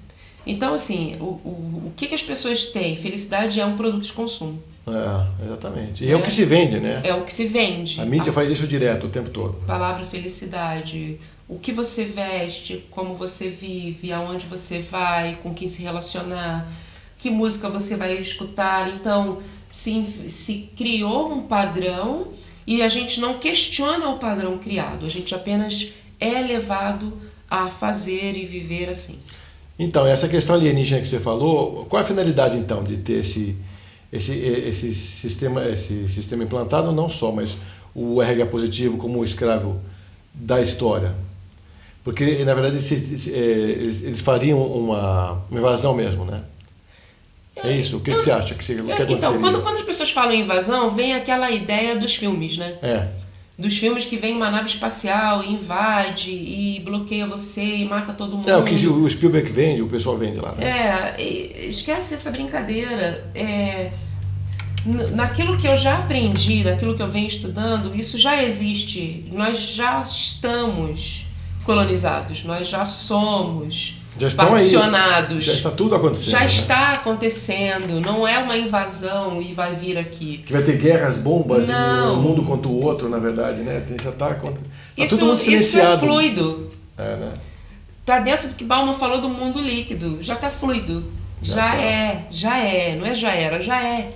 Então, assim, o que as pessoas têm? Felicidade é um produto de consumo. Exatamente. E é o que se vende, né? É o que se vende. A mídia faz isso direto, o tempo todo. Palavra felicidade, o que você veste, como você vive, aonde você vai, com quem se relacionar, que música você vai escutar. Então, se criou um padrão e a gente não questiona o padrão criado. A gente apenas é levado a fazer e viver assim. Então, essa questão alienígena que você falou, qual é a finalidade, então, de ter esse sistema implantado? Não só, mas o RH positivo como o escravo da história. Porque, na verdade, eles fariam uma invasão mesmo, né? É isso? O que você acha que aconteceria? Então, quando as pessoas falam em invasão, vem aquela ideia dos filmes, né? Dos filmes que vem uma nave espacial e invade e bloqueia você e mata todo mundo. O que o Spielberg vende, o pessoal vende lá, né? Esquece essa brincadeira. Naquilo que eu já aprendi, naquilo que eu venho estudando, isso já existe. Nós já estamos colonizados, nós já somos particionados. Já está tudo acontecendo. Já está acontecendo, não é uma invasão e vai vir aqui. Que vai ter guerras, bombas, um mundo contra o outro, na verdade, né? Já está tudo muito silenciado. Isso é fluido. Né? Está dentro do que Bauman falou do mundo líquido, já está fluido. Já é, não é já era, já é.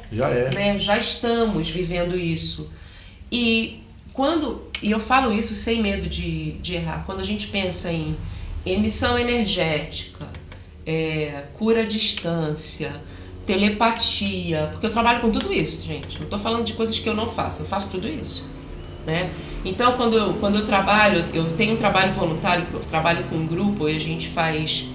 Né? Já estamos vivendo isso. E eu falo isso sem medo de errar, quando a gente pensa em emissão energética, cura à distância, telepatia, porque eu trabalho com tudo isso, gente. Não estou falando de coisas que eu não faço, eu faço tudo isso. Né? Então, quando eu trabalho, eu tenho um trabalho voluntário, eu trabalho com um grupo e a gente faz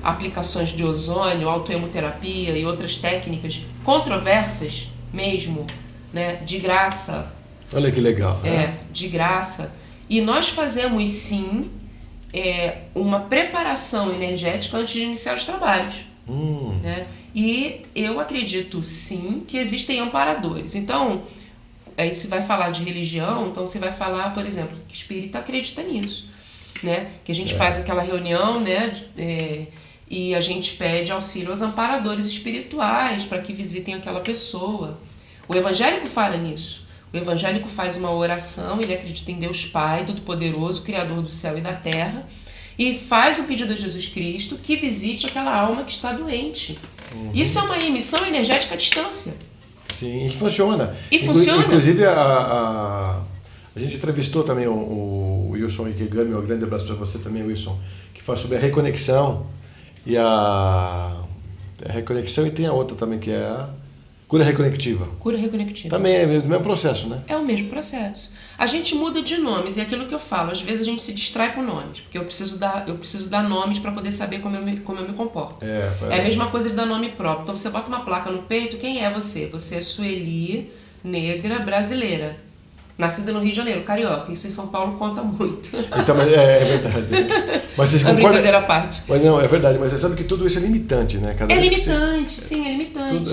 aplicações de ozônio, autoemoterapia e outras técnicas controversas mesmo, né? De graça. Olha que legal. De graça. E nós fazemos sim uma preparação energética antes de iniciar os trabalhos. Né? E eu acredito sim que existem amparadores. Então, aí você vai falar de religião, então você vai falar, por exemplo, que o espírita acredita nisso. Né? Que a gente faz aquela reunião, né? E a gente pede auxílio aos amparadores espirituais para que visitem aquela pessoa. O evangélico fala nisso. O evangélico faz uma oração, ele acredita em Deus Pai, Todo-Poderoso, Criador do céu e da terra, e faz um pedido a Jesus Cristo que visite aquela alma que está doente. Isso é uma emissão energética à distância. Sim, e funciona. Funciona. Inclusive, a gente entrevistou também o Wilson Ikegami, um grande abraço para você também, Wilson, que fala sobre a reconexão, e a reconexão, e tem a outra também, que é a cura reconectiva. Cura reconectiva. Também é o mesmo processo, né? É o mesmo processo. A gente muda de nomes, e é aquilo que eu falo, às vezes a gente se distrai com nomes, porque eu preciso dar nomes para poder saber como eu me comporto. É a mesma coisa de dar nome próprio. Então você bota uma placa no peito, quem é você? Você é Sueli, negra, brasileira. Nascida no Rio de Janeiro, carioca. Isso em São Paulo conta muito. Então, é verdade. Mas vocês concordam? Brincadeira à parte. Mas não, é verdade. Mas você sabe que tudo isso é limitante, né? É limitante, sim, é limitante.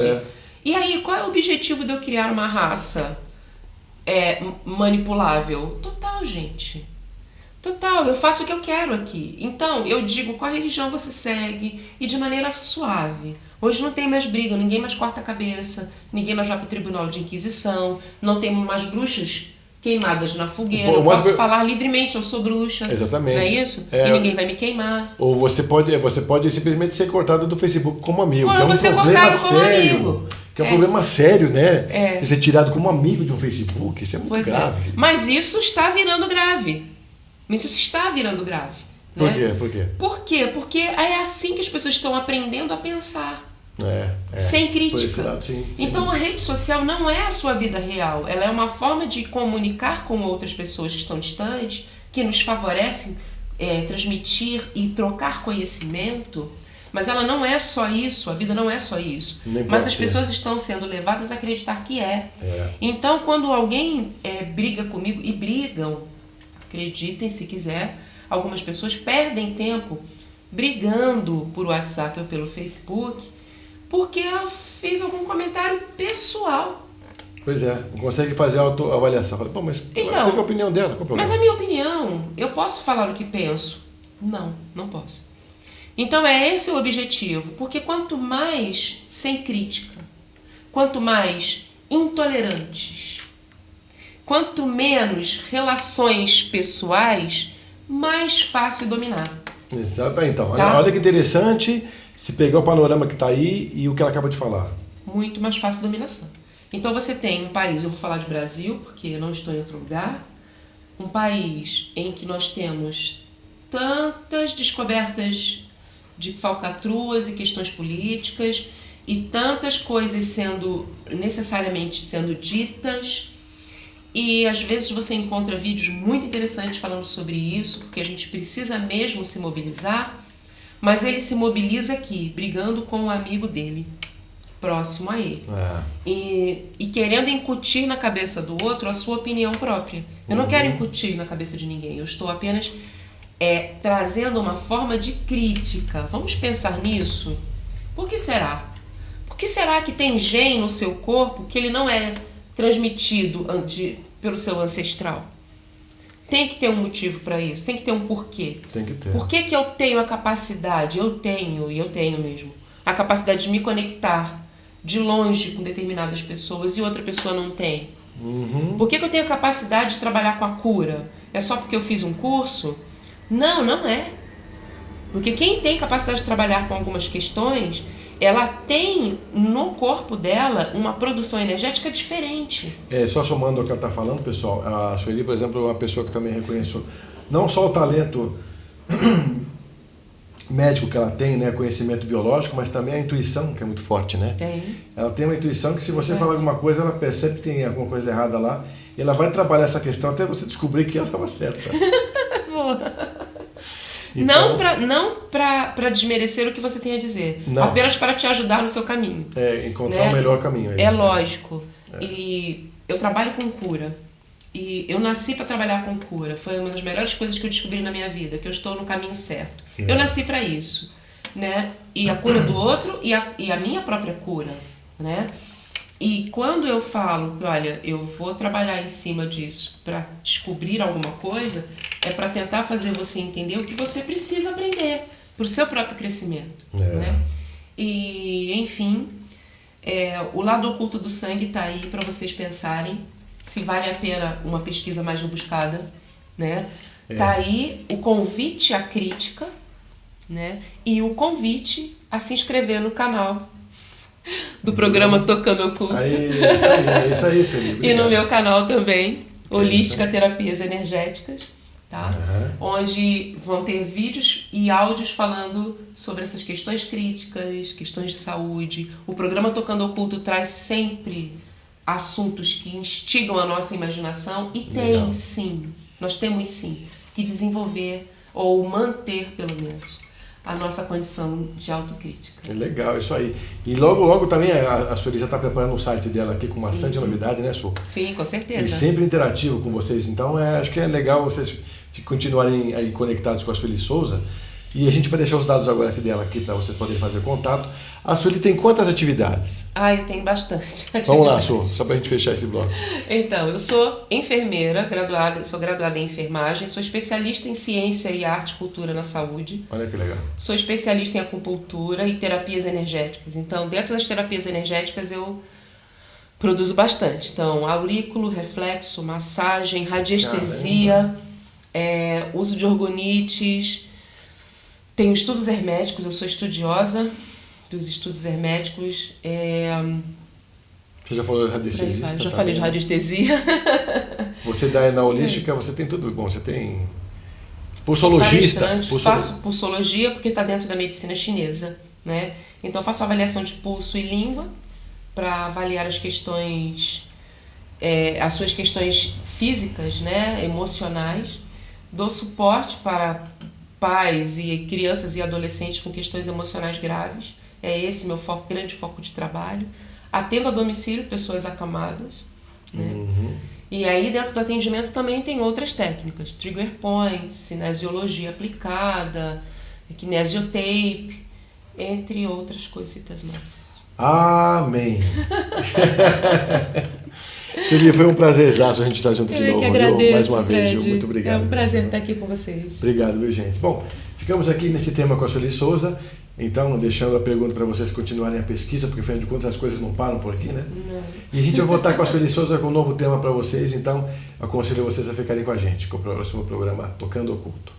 E aí, qual é o objetivo de eu criar uma raça manipulável? Total, gente. Total, eu faço o que eu quero aqui. Então, eu digo qual religião você segue e de maneira suave. Hoje não tem mais briga, ninguém mais corta a cabeça, ninguém mais vai para o tribunal de inquisição, não tem mais bruxas queimadas na fogueira. Pô, Eu posso falar livremente, eu sou bruxa. Exatamente. Não é isso? E ninguém vai me queimar. Ou você pode simplesmente ser cortado do Facebook como amigo. Ou que é um você problema cortado como sério. amigo. Que é um problema sério, né? É. Você ser tirado como amigo de um Facebook. Isso é muito grave. Mas isso está virando grave. Isso está virando grave. Por né? quê? Por quê? Por quê? Porque é assim que as pessoas estão aprendendo a pensar. Sem crítica. Por esse lado, sim, então a rede social não é a sua vida real. Ela é uma forma de comunicar com outras pessoas que estão distantes, que nos favorecem transmitir e trocar conhecimento. Mas ela não é só isso, a vida não é só isso. Mas as pessoas estão sendo levadas a acreditar que é. Então quando alguém briga comigo, e brigam, acreditem se quiser, algumas pessoas perdem tempo brigando por WhatsApp ou pelo Facebook, porque eu fiz algum comentário pessoal. Pois é, não consegue fazer a autoavaliação. Fala, pô, mas então, qual é a opinião dela? Mas a minha opinião, eu posso falar o que penso? Não posso. Então é esse o objetivo, porque quanto mais sem crítica, quanto mais intolerantes, quanto menos relações pessoais, mais fácil dominar. Exato, então. Olha que interessante se pegar o panorama que está aí e o que ela acaba de falar. Muito mais fácil dominação. Então você tem um país, eu vou falar de Brasil, porque eu não estou em outro lugar, um país em que nós temos tantas descobertas de falcatruas e questões políticas e tantas coisas necessariamente sendo ditas, e às vezes você encontra vídeos muito interessantes falando sobre isso, porque a gente precisa mesmo se mobilizar, mas ele se mobiliza aqui, brigando com o amigo dele, próximo a ele. E querendo incutir na cabeça do outro a sua opinião própria. Eu não quero incutir na cabeça de ninguém, eu estou apenas trazendo uma forma de crítica. Vamos pensar nisso? Por que será? Por que será que tem gene no seu corpo que ele não é transmitido pelo seu ancestral? Tem que ter um motivo para isso, tem que ter um porquê. Tem que ter. Por que eu tenho a capacidade, eu tenho mesmo, a capacidade de me conectar de longe com determinadas pessoas e outra pessoa não tem? Por que eu tenho a capacidade de trabalhar com a cura? É só porque eu fiz um curso? Não é. Porque quem tem capacidade de trabalhar com algumas questões, ela tem no corpo dela uma produção energética diferente. Só somando o que ela está falando, pessoal, a Sueli, por exemplo, é uma pessoa que também reconheço não só o talento médico que ela tem, né, conhecimento biológico, mas também a intuição, que é muito forte, né? Tem. Ela tem uma intuição que se você falar alguma coisa, ela percebe que tem alguma coisa errada lá, e ela vai trabalhar essa questão até você descobrir que ela estava certa. Então, não para desmerecer o que você tem a dizer, apenas para te ajudar no seu caminho. Encontrar o melhor caminho. Aí, lógico. E eu trabalho com cura. E eu nasci para trabalhar com cura. Foi uma das melhores coisas que eu descobri na minha vida, que eu estou no caminho certo. Eu nasci para isso, né? E a cura do outro e a minha própria cura, né? E quando eu falo que, olha, eu vou trabalhar em cima disso para descobrir alguma coisa, é para tentar fazer você entender o que você precisa aprender para o seu próprio crescimento. Né? E, enfim, o lado oculto do sangue está aí para vocês pensarem se vale a pena uma pesquisa mais rebuscada. Né? Tá aí o convite à crítica, né? E o convite a se inscrever no canal do programa Tocando Oculto. Isso aí. E no meu canal também, Holística Terapias Energéticas, tá? Onde vão ter vídeos e áudios falando sobre essas questões críticas, questões de saúde. O programa Tocando Oculto traz sempre assuntos que instigam a nossa imaginação e nós temos sim que desenvolver ou manter, pelo menos, a nossa condição de autocrítica. Legal, isso aí. E logo também a Sueli já está preparando um site dela aqui com bastante novidade, né, Su? Sim, com certeza. E sempre interativo com vocês. Então, acho que é legal vocês continuarem aí conectados com a Sueli Souza. E a gente vai deixar os dados agora dela aqui para vocês poderem fazer contato. A Sueli tem quantas atividades? Eu tenho bastante. Vamos lá, Su, só para a gente fechar esse bloco. Então, eu sou enfermeira, sou graduada em enfermagem, sou especialista em ciência e arte e cultura na saúde. Olha que legal. Sou especialista em acupuntura e terapias energéticas. Então, dentro das terapias energéticas, eu Produzo bastante. Então, aurículo, reflexo, massagem, radiestesia, uso de orgonites. Tenho estudos herméticos, eu sou estudiosa dos estudos herméticos. Você já falou de radiestesista? Já falei de radiestesia. Você dá na holística, você tem tudo. Bom, você tem pulsologista. Faço pulsologia porque está dentro da medicina chinesa, né? Então eu faço avaliação de pulso e língua para avaliar as questões, as suas questões físicas, né? Emocionais. Dou suporte para pais e crianças e adolescentes com questões emocionais graves. É esse meu foco, grande foco de trabalho. Atendo a domicílio pessoas acamadas, né? E aí dentro do atendimento também tem outras técnicas, trigger points, cinesiologia aplicada, kinesiotape, entre outras coisitas mais. Amém! Sueli, foi um prazerzaço a gente estar junto de novo. Eu que agradeço, mais uma vez, Fred. muito obrigado. É um prazer estar aqui com vocês. Obrigado, viu, gente? Bom, ficamos aqui nesse tema com a Sueli Souza. Então, deixando a pergunta para vocês continuarem a pesquisa, porque afinal de contas as coisas não param por aqui, né? Não. E a gente vai voltar com a Sueli Souza com um novo tema para vocês, então aconselho vocês a ficarem com a gente, com o próximo programa Tocando Oculto.